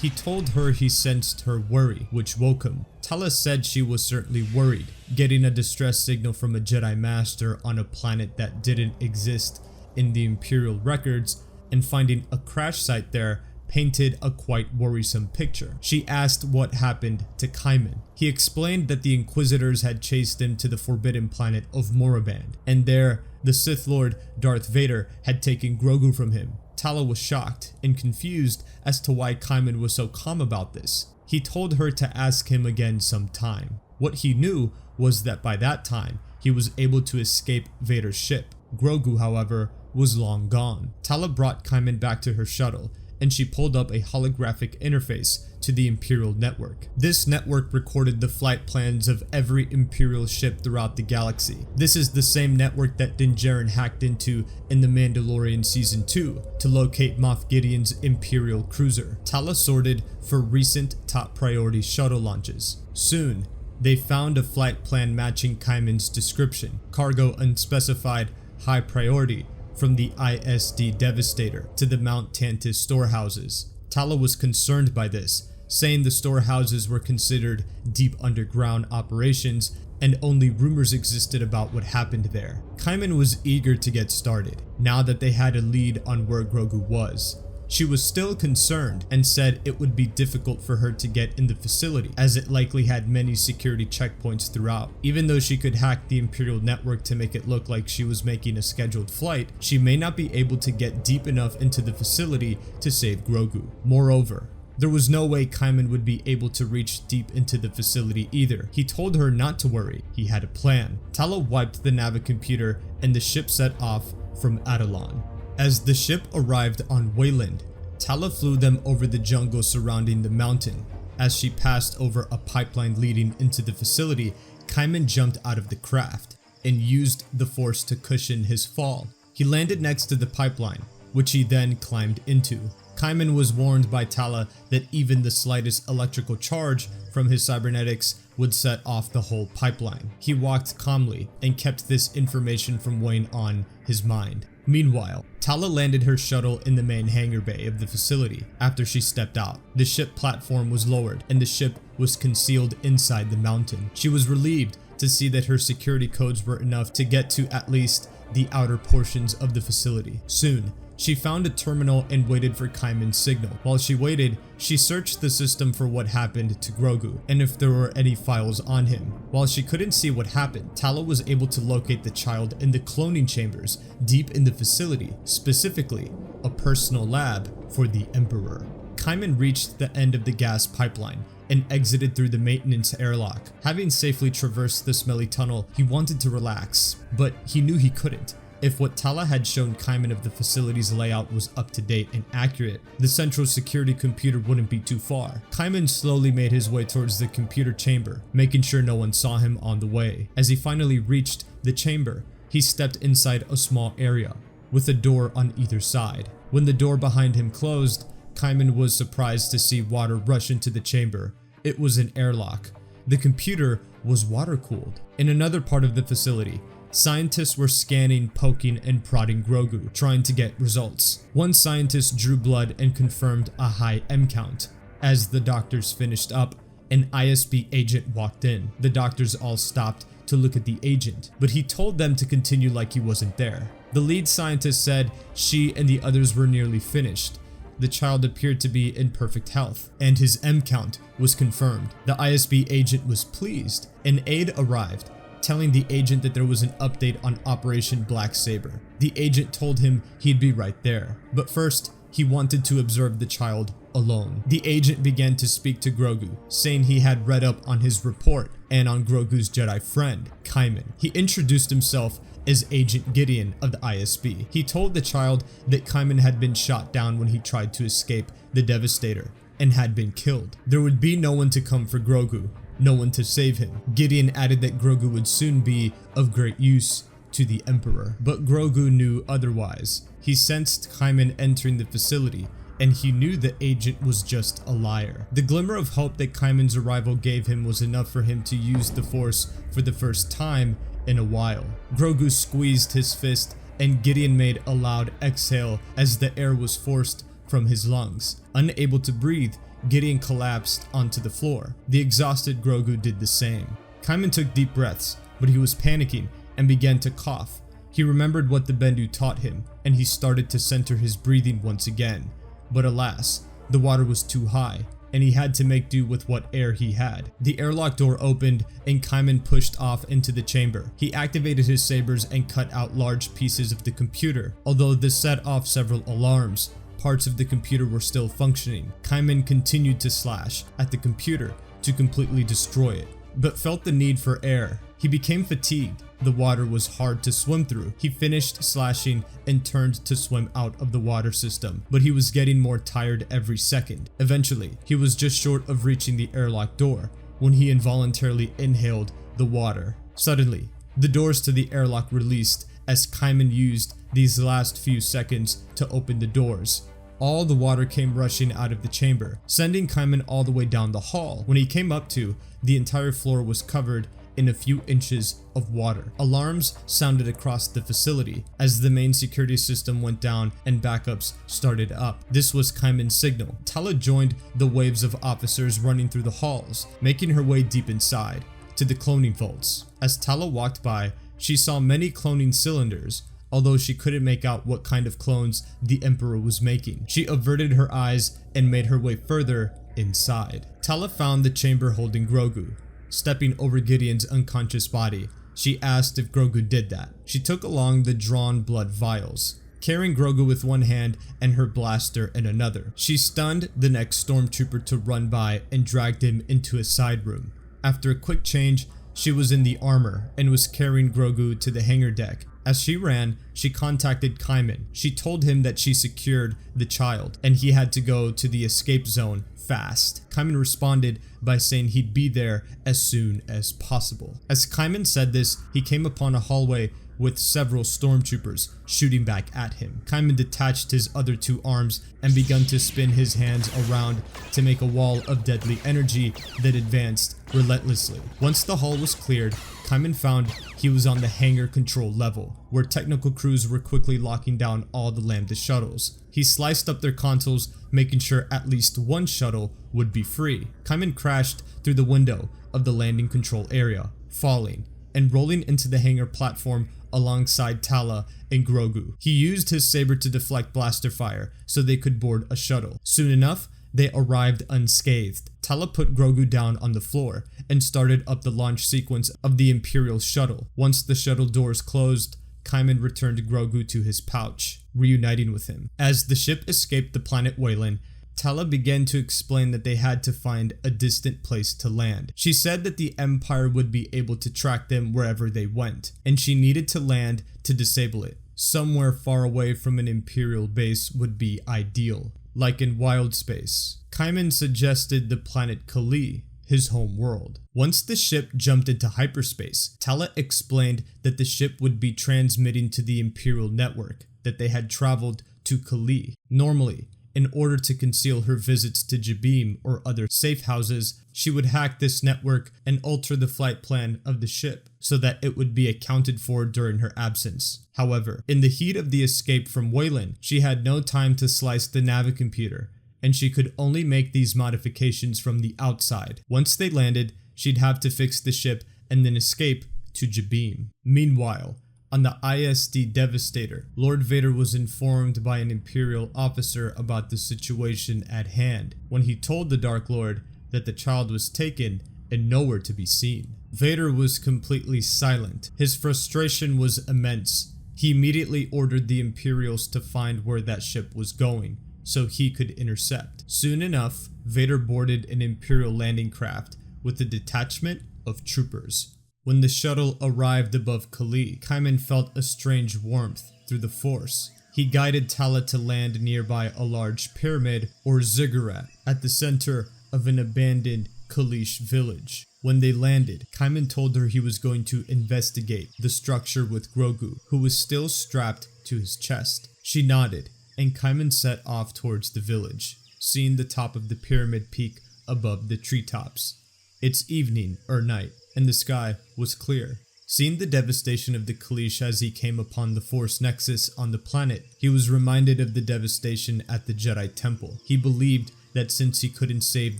He told her he sensed her worry, which woke him. Tala said she was certainly worried, getting a distress signal from a Jedi Master on a planet that didn't exist in the Imperial records, and finding a crash site there painted a quite worrisome picture. She asked what happened to Kaiman. He explained that the Inquisitors had chased him to the forbidden planet of Moraband, and there, the Sith Lord Darth Vader had taken Grogu from him. Tala was shocked and confused as to why Kaiman was so calm about this. He told her to ask him again sometime. What he knew was that by that time, he was able to escape Vader's ship. Grogu, however, was long gone. Tala brought Kaiman back to her shuttle, and she pulled up a holographic interface to the Imperial network. This network recorded the flight plans of every Imperial ship throughout the galaxy. This is the same network that Din Djarin hacked into in The Mandalorian Season 2 to locate Moff Gideon's Imperial cruiser. Tala sorted for recent top priority shuttle launches. Soon, they found a flight plan matching Kaiman's description: cargo unspecified, high priority, from the ISD Devastator to the Mount Tantus storehouses. Tala was concerned by this, saying the storehouses were considered deep underground operations and only rumors existed about what happened there. Kaiman was eager to get started, now that they had a lead on where Grogu was. She was still concerned and said it would be difficult for her to get in the facility, as it likely had many security checkpoints throughout. Even though she could hack the Imperial network to make it look like she was making a scheduled flight, she may not be able to get deep enough into the facility to save Grogu. Moreover, There was no way Kaiman would be able to reach deep into the facility either. He told her not to worry, he had a plan. Tala wiped the Navi computer and the ship set off from Adelon. As the ship arrived on Wayland, Tala flew them over the jungle surrounding the mountain. As she passed over a pipeline leading into the facility, Kaiman jumped out of the craft and used the force to cushion his fall. He landed next to the pipeline, which he then climbed into. Kaiman was warned by Tala that even the slightest electrical charge from his cybernetics would set off the whole pipeline. He walked calmly and kept this information from weighing on his mind. Meanwhile, Tala landed her shuttle in the main hangar bay of the facility. After she stepped out, the ship platform was lowered and the ship was concealed inside the mountain. She was relieved to see that her security codes were enough to get to at least the outer portions of the facility. Soon, she found a terminal and waited for Kaiman's signal. While she waited, she searched the system for what happened to Grogu and if there were any files on him. While she couldn't see what happened, Tala was able to locate the child in the cloning chambers deep in the facility, specifically a personal lab for the Emperor. Kaiman reached the end of the gas pipeline and exited through the maintenance airlock. Having safely traversed the smelly tunnel, he wanted to relax, but he knew he couldn't. If what Tala had shown Kaiman of the facility's layout was up to date and accurate, the central security computer wouldn't be too far. Kaiman slowly made his way towards the computer chamber, making sure no one saw him on the way. As he finally reached the chamber, he stepped inside a small area, with a door on either side. When the door behind him closed, Kaiman was surprised to see water rush into the chamber. It was an airlock. The computer was water-cooled. In another part of the facility, scientists were scanning, poking, and prodding Grogu, trying to get results. One scientist drew blood and confirmed a high M count. As the doctors finished up, an ISB agent walked in. The doctors all stopped to look at the agent, but he told them to continue like he wasn't there. The lead scientist said she and the others were nearly finished. The child appeared to be in perfect health, and his M count was confirmed. The ISB agent was pleased. An aide arrived, telling the agent that there was an update on Operation Black Saber. The agent told him he'd be right there, but first, he wanted to observe the child alone. The agent began to speak to Grogu, saying he had read up on his report and on Grogu's Jedi friend, Kaiman. He introduced himself as Agent Gideon of the ISB. He told the child that Kaiman had been shot down when he tried to escape the Devastator and had been killed. There would be no one to come for Grogu, no one to save him. Gideon added that Grogu would soon be of great use to the Emperor, but Grogu knew otherwise. He sensed Kaiman entering the facility, and he knew the agent was just a liar. The glimmer of hope that Kaiman's arrival gave him was enough for him to use the Force for the first time in a while. Grogu squeezed his fist, and Gideon made a loud exhale as the air was forced from his lungs. Unable to breathe, Gideon collapsed onto the floor. The exhausted Grogu did the same. Kaiman took deep breaths, but he was panicking and began to cough. He remembered what the Bendu taught him, and he started to center his breathing once again. But alas, the water was too high, and he had to make do with what air he had. The airlock door opened, and Kaiman pushed off into the chamber. He activated his sabers and cut out large pieces of the computer. Although this set off several alarms, parts of the computer were still functioning. Kaiman continued to slash at the computer to completely destroy it, but felt the need for air. He became fatigued. The water was hard to swim through. He finished slashing and turned to swim out of the water system, but he was getting more tired every second. Eventually, he was just short of reaching the airlock door when he involuntarily inhaled the water. Suddenly, the doors to the airlock released as Kaiman used these last few seconds to open the doors. All the water came rushing out of the chamber, sending Kaiman all the way down the hall. When he came up to, the entire floor was covered in a few inches of water. Alarms sounded across the facility as the main security system went down and backups started up. This was Kaiman's signal. Tala joined the waves of officers running through the halls, making her way deep inside to the cloning vaults. As Tala walked by, she saw many cloning cylinders, although she couldn't make out what kind of clones the Emperor was making. She averted her eyes and made her way further inside. Tala found the chamber holding Grogu. Stepping over Gideon's unconscious body, she asked if Grogu did that. She took along the drawn blood vials. carrying Grogu with one hand and her blaster in another. She stunned the next stormtrooper to run by and dragged him into a side room. After a quick change, she was in the armor and was carrying Grogu to the hangar deck. As she ran, she contacted Kaiman. She told him that she secured the child and he had to go to the escape zone fast. Kaiman responded by saying he'd be there as soon as possible. As Kaiman said this, he came upon a hallway with several stormtroopers shooting back at him. Kaiman detached his other two arms and began to spin his hands around to make a wall of deadly energy that advanced relentlessly. Once the hall was cleared, Kaiman found he was on the hangar control level, where technical crews were quickly locking down all the Lambda shuttles. He sliced up their consoles, making sure at least one shuttle would be free. Kaiman crashed through the window of the landing control area, falling and rolling into the hangar platform alongside Tala and Grogu. He used his saber to deflect blaster fire so they could board a shuttle. Soon enough, they arrived unscathed. Tala put Grogu down on the floor and started up the launch sequence of the Imperial shuttle. Once the shuttle doors closed, Kaiman returned Grogu to his pouch, reuniting with him. As the ship escaped the planet Wayland, Tala began to explain that they had to find a distant place to land. She said that the Empire would be able to track them wherever they went, and she needed to land to disable it. Somewhere far away from an Imperial base would be ideal, like in wild space. Kaiman suggested the planet Kali, his home world. Once the ship jumped into hyperspace, Tala explained that the ship would be transmitting to the Imperial network, that they had traveled to Kali. Normally, in order to conceal her visits to Jabeam or other safe houses, she would hack this network and alter the flight plan of the ship so that it would be accounted for during her absence. However, in the heat of the escape from Wayland, she had no time to slice the Navicomputer, and she could only make these modifications from the outside. Once they landed, she'd have to fix the ship and then escape to Jabeam. Meanwhile, on the ISD Devastator, Lord Vader was informed by an Imperial officer about the situation at hand when he told the Dark Lord that the child was taken and nowhere to be seen. Vader was completely silent. His frustration was immense. He immediately ordered the Imperials to find where that ship was going so he could intercept. Soon enough, Vader boarded an Imperial landing craft with a detachment of troopers. When the shuttle arrived above Kali, Kaiman felt a strange warmth through the Force. He guided Tala to land nearby a large pyramid or ziggurat at the center of an abandoned Kalish village. When they landed, Kaiman told her he was going to investigate the structure with Grogu, who was still strapped to his chest. She nodded, and Kaiman set off towards the village, seeing the top of the pyramid peak above the treetops. It's evening or night, and the sky was clear. Seeing the devastation of the Kalish as he came upon the Force Nexus on the planet, he was reminded of the devastation at the Jedi Temple. He believed that since he couldn't save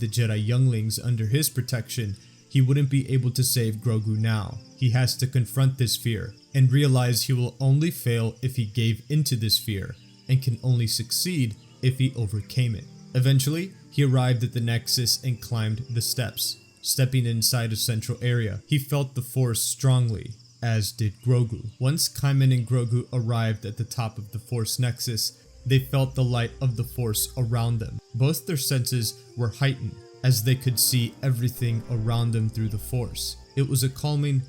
the Jedi younglings under his protection, he wouldn't be able to save Grogu now. He has to confront this fear and realize he will only fail if he gave into this fear, and can only succeed if he overcame it. Eventually, he arrived at the Nexus and climbed the steps. Stepping inside a central area, he felt the Force strongly, as did Grogu. Once Kaiman and Grogu arrived at the top of the Force Nexus, they felt the light of the Force around them. Both their senses were heightened, as they could see everything around them through the Force. It was a calming,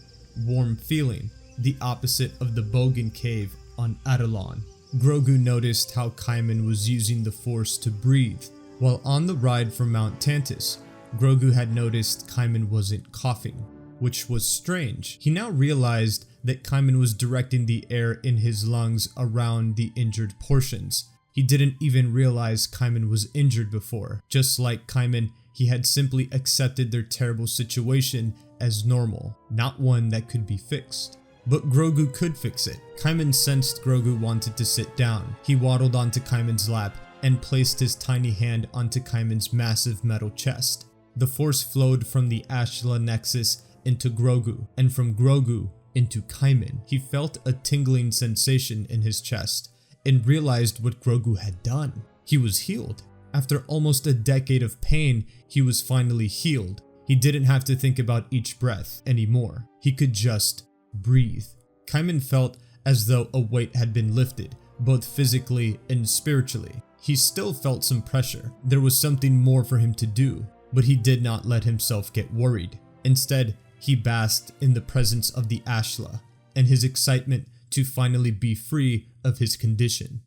warm feeling, the opposite of the Bogan Cave on Atollon. Grogu noticed how Kaiman was using the Force to breathe. While on the ride from Mount Tantus, Grogu had noticed Kaiman wasn't coughing, which was strange. He now realized that Kaiman was directing the air in his lungs around the injured portions. He didn't even realize Kaiman was injured before. Just like Kaiman, he had simply accepted their terrible situation as normal, not one that could be fixed. But Grogu could fix it. Kaiman sensed Grogu wanted to sit down. He waddled onto Kaiman's lap and placed his tiny hand onto Kaiman's massive metal chest. The Force flowed from the Ashla Nexus into Grogu, and from Grogu into Kaiman. He felt a tingling sensation in his chest and realized what Grogu had done. He was healed. After almost a decade of pain, he was finally healed. He didn't have to think about each breath anymore. He could just breathe. Kaiman felt as though a weight had been lifted, both physically and spiritually. He still felt some pressure. There was something more for him to do, but he did not let himself get worried. Instead, he basked in the presence of the Ashla and his excitement to finally be free of his condition.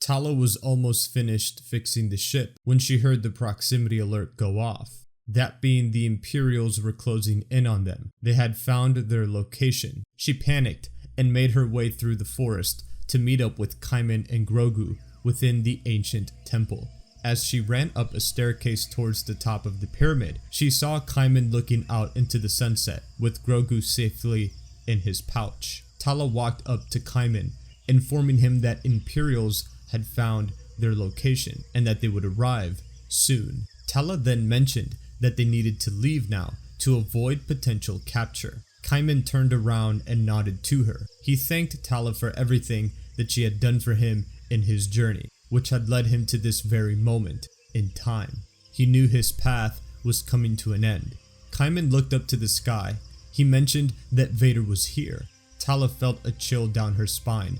Tala was almost finished fixing the ship when she heard the proximity alert go off. That being the Imperials were closing in on them. They had found their location. She panicked and made her way through the forest to meet up with Kaiman and Grogu within the ancient temple. As she ran up a staircase towards the top of the pyramid, she saw Kaiman looking out into the sunset with Grogu safely in his pouch. Tala walked up to Kaiman, informing him that Imperials had found their location and that they would arrive soon. Tala then mentioned that they needed to leave now to avoid potential capture. Kaiman turned around and nodded to her. He thanked Tala for everything that she had done for him in his journey, which had led him to this very moment in time. He knew his path was coming to an end. Kaiman looked up to the sky. He mentioned that Vader was here. Tala felt a chill down her spine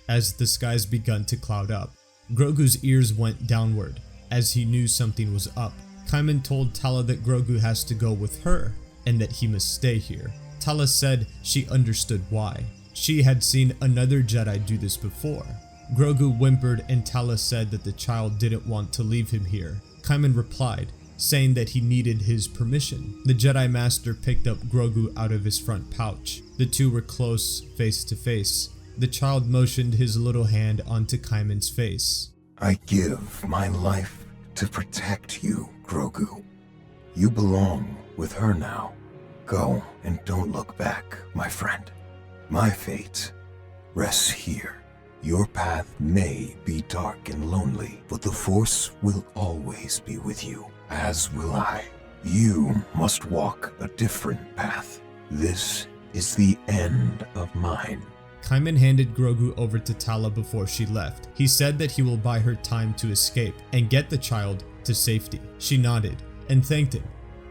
as the skies begun to cloud up. Grogu's ears went downward as he knew something was up. Kaiman told Tala that Grogu has to go with her and that he must stay here. Tala said she understood why. She had seen another Jedi do this before. Grogu whimpered and Tala said that the child didn't want to leave him here. Kaiman replied, saying that he needed his permission. The Jedi Master picked up Grogu out of his front pouch. The two were close, face to face. The child motioned his little hand onto Kaiman's face. I give my life to protect you, Grogu. You belong with her now. Go and don't look back, my friend. My fate rests here. Your path may be dark and lonely, but the Force will always be with you, as will I. You must walk a different path. This is the end of mine. Kaiman handed Grogu over to Tala before she left. He said that he will buy her time to escape and get the child to safety. She nodded and thanked him,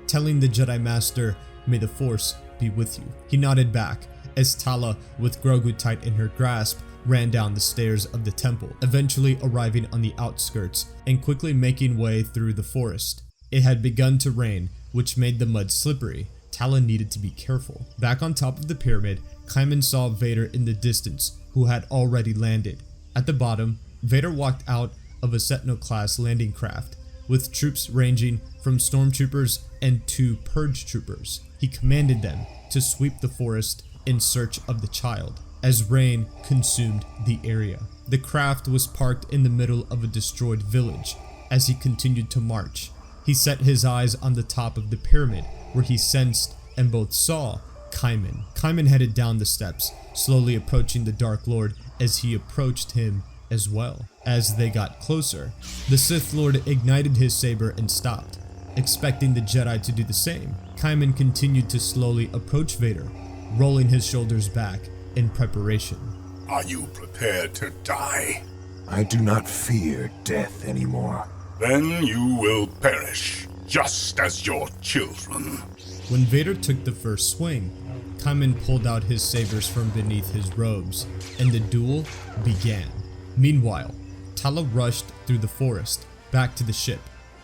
telling the Jedi Master, "May the Force be with you." He nodded back as Tala, with Grogu tight in her grasp, ran down the stairs of the temple, eventually arriving on the outskirts and quickly making way through the forest. It had begun to rain, which made the mud slippery. Tala needed to be careful. Back on top of the pyramid, Kaiman saw Vader in the distance, who had already landed. At the bottom, Vader walked out of a Sentinel-class landing craft, with troops ranging from stormtroopers and 2 purge troopers. He commanded them to sweep the forest in search of the child, as rain consumed the area. The craft was parked in the middle of a destroyed village. As he continued to march, he set his eyes on the top of the pyramid, where he sensed and both saw Kaiman. Kaiman headed down the steps, slowly approaching the Dark Lord as he approached him as well. As they got closer, the Sith Lord ignited his saber and stopped, expecting the Jedi to do the same. Kaiman continued to slowly approach Vader, rolling his shoulders back in preparation. Are you prepared to die? I do not fear death anymore. Then you will perish, just as your children. When Vader took the first swing, Kaiman pulled out his sabers from beneath his robes, and the duel began. Meanwhile, Tala rushed through the forest, back to the ship.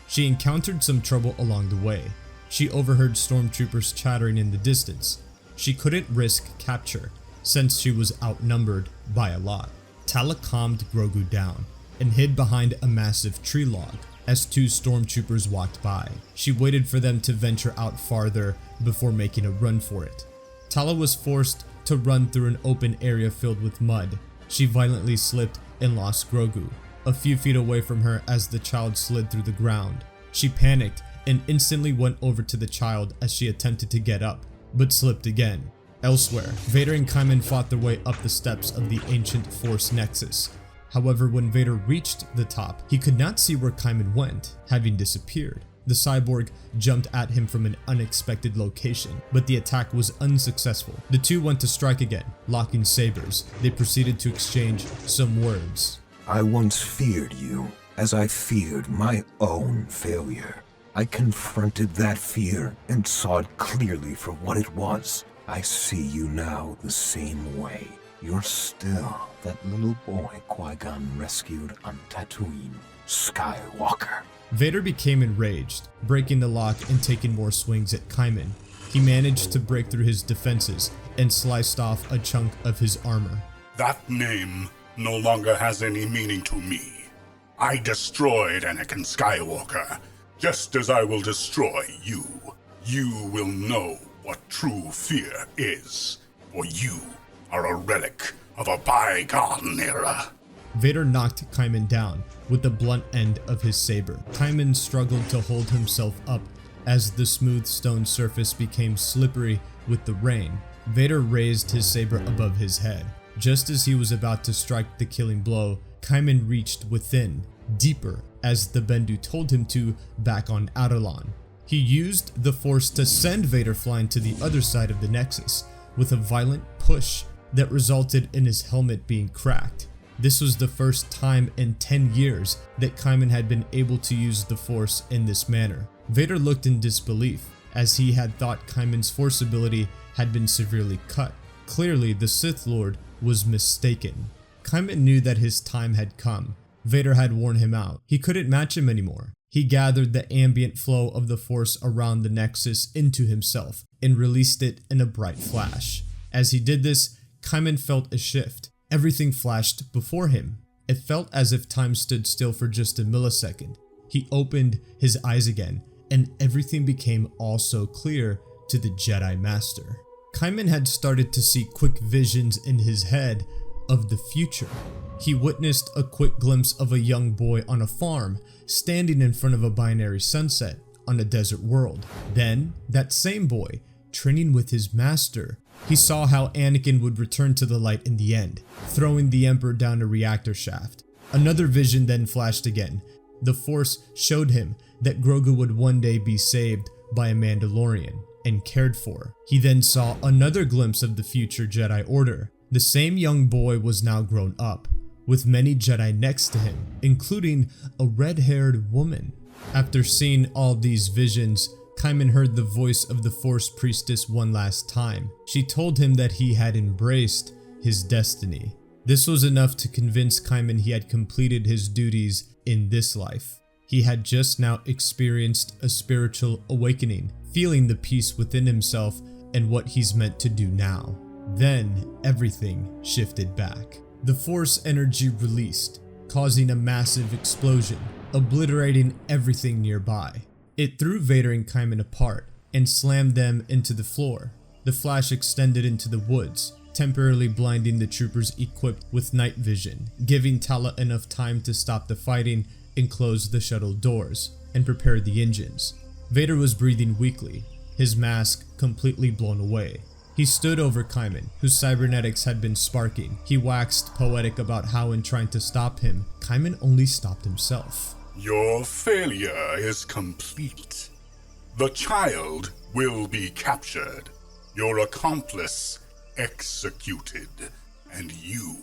She encountered some trouble along the way. She overheard stormtroopers chattering in the distance. She couldn't risk capture, since she was outnumbered by a lot. Tala calmed Grogu down and hid behind a massive tree log as 2 stormtroopers walked by. She waited for them to venture out farther before making a run for it. Tala was forced to run through an open area filled with mud. She violently slipped and lost Grogu a few feet away from her as the child slid through the ground. She panicked and instantly went over to the child as she attempted to get up, but slipped again. Elsewhere, Vader and Kaiman fought their way up the steps of the ancient Force Nexus. However, when Vader reached the top, he could not see where Kaiman went, having disappeared. The cyborg jumped at him from an unexpected location, but the attack was unsuccessful. The two went to strike again, locking sabers. They proceeded to exchange some words. I once feared you, as I feared my own failure. I confronted that fear and saw it clearly for what it was. I see you now the same way. You're still that little boy Qui-Gon rescued on Tatooine, Skywalker. Vader became enraged, breaking the lock and taking more swings at Kaiman. He managed to break through his defenses and sliced off a chunk of his armor. That name no longer has any meaning to me. I destroyed Anakin Skywalker, just as I will destroy you. You will know what true fear is, for you are a relic of a bygone era. Vader knocked Kaiman down with the blunt end of his saber. Kaiman struggled to hold himself up as the smooth stone surface became slippery with the rain. Vader raised his saber above his head. Just as he was about to strike the killing blow, Kaiman reached within, deeper, as the Bendu told him to, back on Atollon. He used the Force to send Vader flying to the other side of the Nexus, with a violent push that resulted in his helmet being cracked. This was the first time in 10 years that Kaiman had been able to use the Force in this manner. Vader looked in disbelief, as he had thought Kaiman's Force ability had been severely cut. Clearly, the Sith Lord was mistaken. Kaiman knew that his time had come. Vader had worn him out. He couldn't match him anymore. He gathered the ambient flow of the Force around the Nexus into himself and released it in a bright flash. As he did this, Kaiman felt a shift. Everything flashed before him. It felt as if time stood still for just a millisecond. He opened his eyes again, and everything became all so clear to the Jedi Master. Kaiman had started to see quick visions in his head of the future. He witnessed a quick glimpse of a young boy on a farm, standing in front of a binary sunset on a desert world. Then, that same boy, training with his master. He saw how Anakin would return to the light in the end, throwing the Emperor down a reactor shaft. Another vision then flashed again. The Force showed him that Grogu would one day be saved by a Mandalorian and cared for. He then saw another glimpse of the future Jedi Order. The same young boy was now grown up, with many Jedi next to him, including a red-haired woman. After seeing all these visions, Kaiman heard the voice of the Force Priestess one last time. She told him that he had embraced his destiny. This was enough to convince Kaiman he had completed his duties in this life. He had just now experienced a spiritual awakening, feeling the peace within himself and what he's meant to do now. Then everything shifted back. The Force energy released, causing a massive explosion, obliterating everything nearby. It threw Vader and Kaiman apart and slammed them into the floor. The flash extended into the woods, temporarily blinding the troopers equipped with night vision, giving Tala enough time to stop the fighting and close the shuttle doors and prepare the engines. Vader was breathing weakly, his mask completely blown away. He stood over Kaiman, whose cybernetics had been sparking. He waxed poetic about how in trying to stop him, Kaiman only stopped himself. Your failure is complete. The child will be captured, your accomplice executed, and you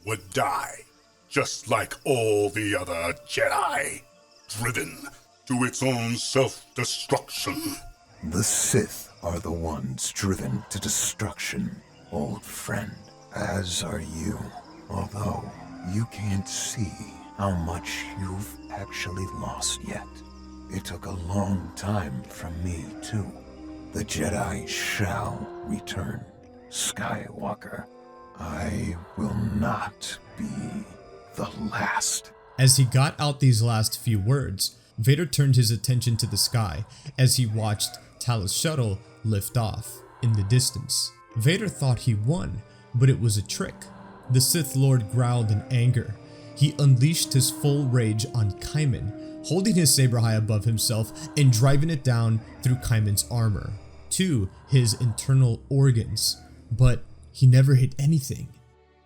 would die, just like all the other Jedi, driven to its own self-destruction. The Sith are the ones driven to destruction, old friend, as are you. Although you can't see how much you've actually lost yet. It took a long time from me, too. The Jedi shall return. Skywalker, I will not be the last. As he got out these last few words, Vader turned his attention to the sky as he watched Tala's shuttle lift off in the distance. Vader thought he won, but it was a trick. The Sith Lord growled in anger. He unleashed his full rage on Kaiman, holding his saber high above himself and driving it down through Kaiman's armor to his internal organs. But he never hit anything.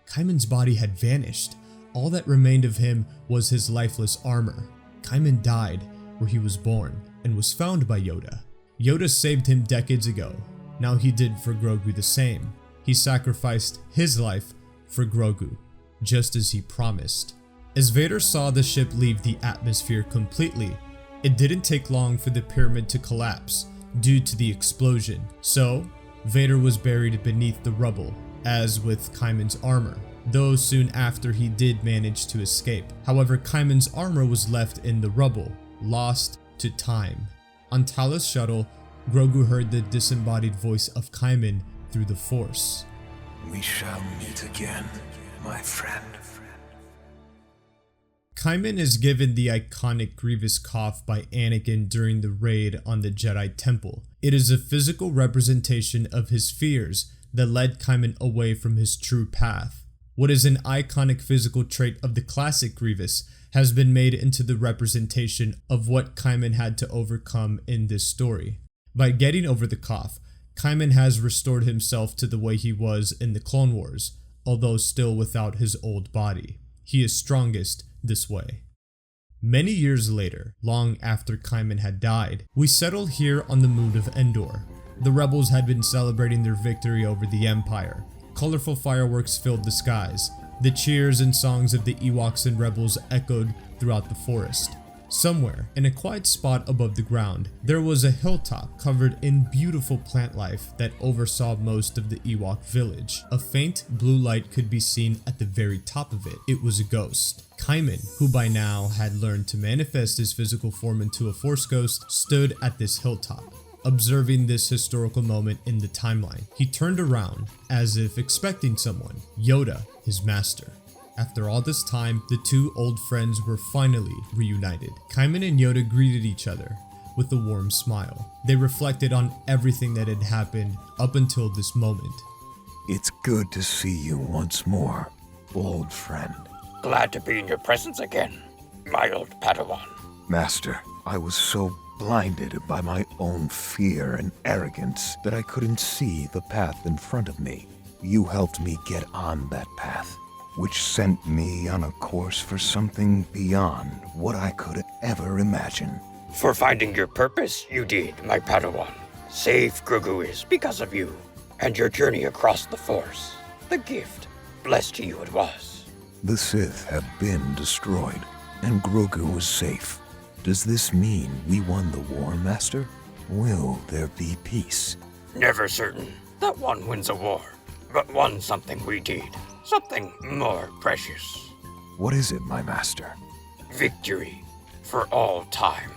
Kaiman's body had vanished. All that remained of him was his lifeless armor. Kaiman died where he was born and was found by Yoda. Yoda saved him decades ago. Now he did for Grogu the same. He sacrificed his life for Grogu, just as he promised. As Vader saw the ship leave the atmosphere completely, it didn't take long for the pyramid to collapse due to the explosion. So, Vader was buried beneath the rubble as with Kaiman's armor, though soon after he did manage to escape. However, Kaiman's armor was left in the rubble, lost to time. On Tala's shuttle, Grogu heard the disembodied voice of Kaiman through the Force. We shall meet again, my friend. Kaiman is given the iconic Grievous cough by Anakin during the raid on the Jedi Temple. It is a physical representation of his fears that led Kaiman away from his true path. What is an iconic physical trait of the classic Grievous has been made into the representation of what Kaiman had to overcome in this story. By getting over the cough, Kaiman has restored himself to the way he was in the Clone Wars, although still without his old body. He is strongest this way. Many years later, long after Kaiman had died, we settled here on the moon of Endor. The rebels had been celebrating their victory over the Empire. Colorful fireworks filled the skies. The cheers and songs of the Ewoks and rebels echoed throughout the forest. Somewhere, in a quiet spot above the ground, there was a hilltop covered in beautiful plant life that oversaw most of the Ewok village. A faint blue light could be seen at the very top of it. It was a ghost. Kaiman, who by now had learned to manifest his physical form into a Force ghost, stood at this hilltop, observing this historical moment in the timeline. He turned around, as if expecting someone, Yoda, his master. After all this time, the two old friends were finally reunited. Kaiman and Yoda greeted each other with a warm smile. They reflected on everything that had happened up until this moment. It's good to see you once more, old friend. Glad to be in your presence again, my old Padawan. Master, I was so blinded by my own fear and arrogance that I couldn't see the path in front of me. You helped me get on that path, which sent me on a course for something beyond what I could ever imagine. For finding your purpose, you did, my Padawan. Save Grogu because of you, and your journey across the Force. The gift, blessed to you it was. The Sith have been destroyed, and Grogu was safe. Does this mean we won the war, Master? Will there be peace? Never certain that one wins a war, but one something we did. Something more precious. What is it, my master? Victory for all time.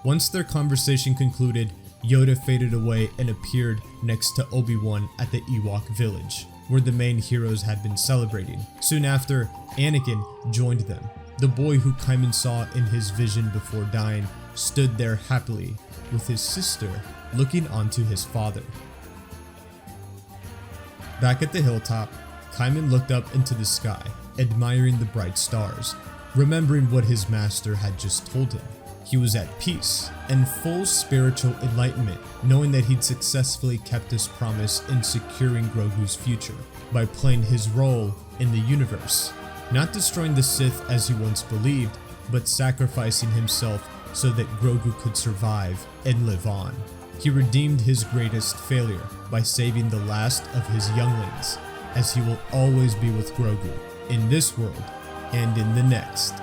Once their conversation concluded, Yoda faded away and appeared next to Obi-Wan at the Ewok village, where the main heroes had been celebrating. Soon after, Anakin joined them. The boy who Kaiman saw in his vision before dying stood there happily, with his sister looking onto his father. Back at the hilltop, Kaiman looked up into the sky, admiring the bright stars, remembering what his master had just told him. He was at peace and full spiritual enlightenment, knowing that he'd successfully kept his promise in securing Grogu's future by playing his role in the universe, not destroying the Sith as he once believed, but sacrificing himself so that Grogu could survive and live on. He redeemed his greatest failure by saving the last of his younglings, as he will always be with Grogu in this world and in the next.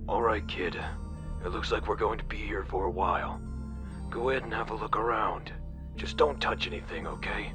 Alright, kid. It looks like we're going to be here for a while. Go ahead and have a look around. Just don't touch anything, okay?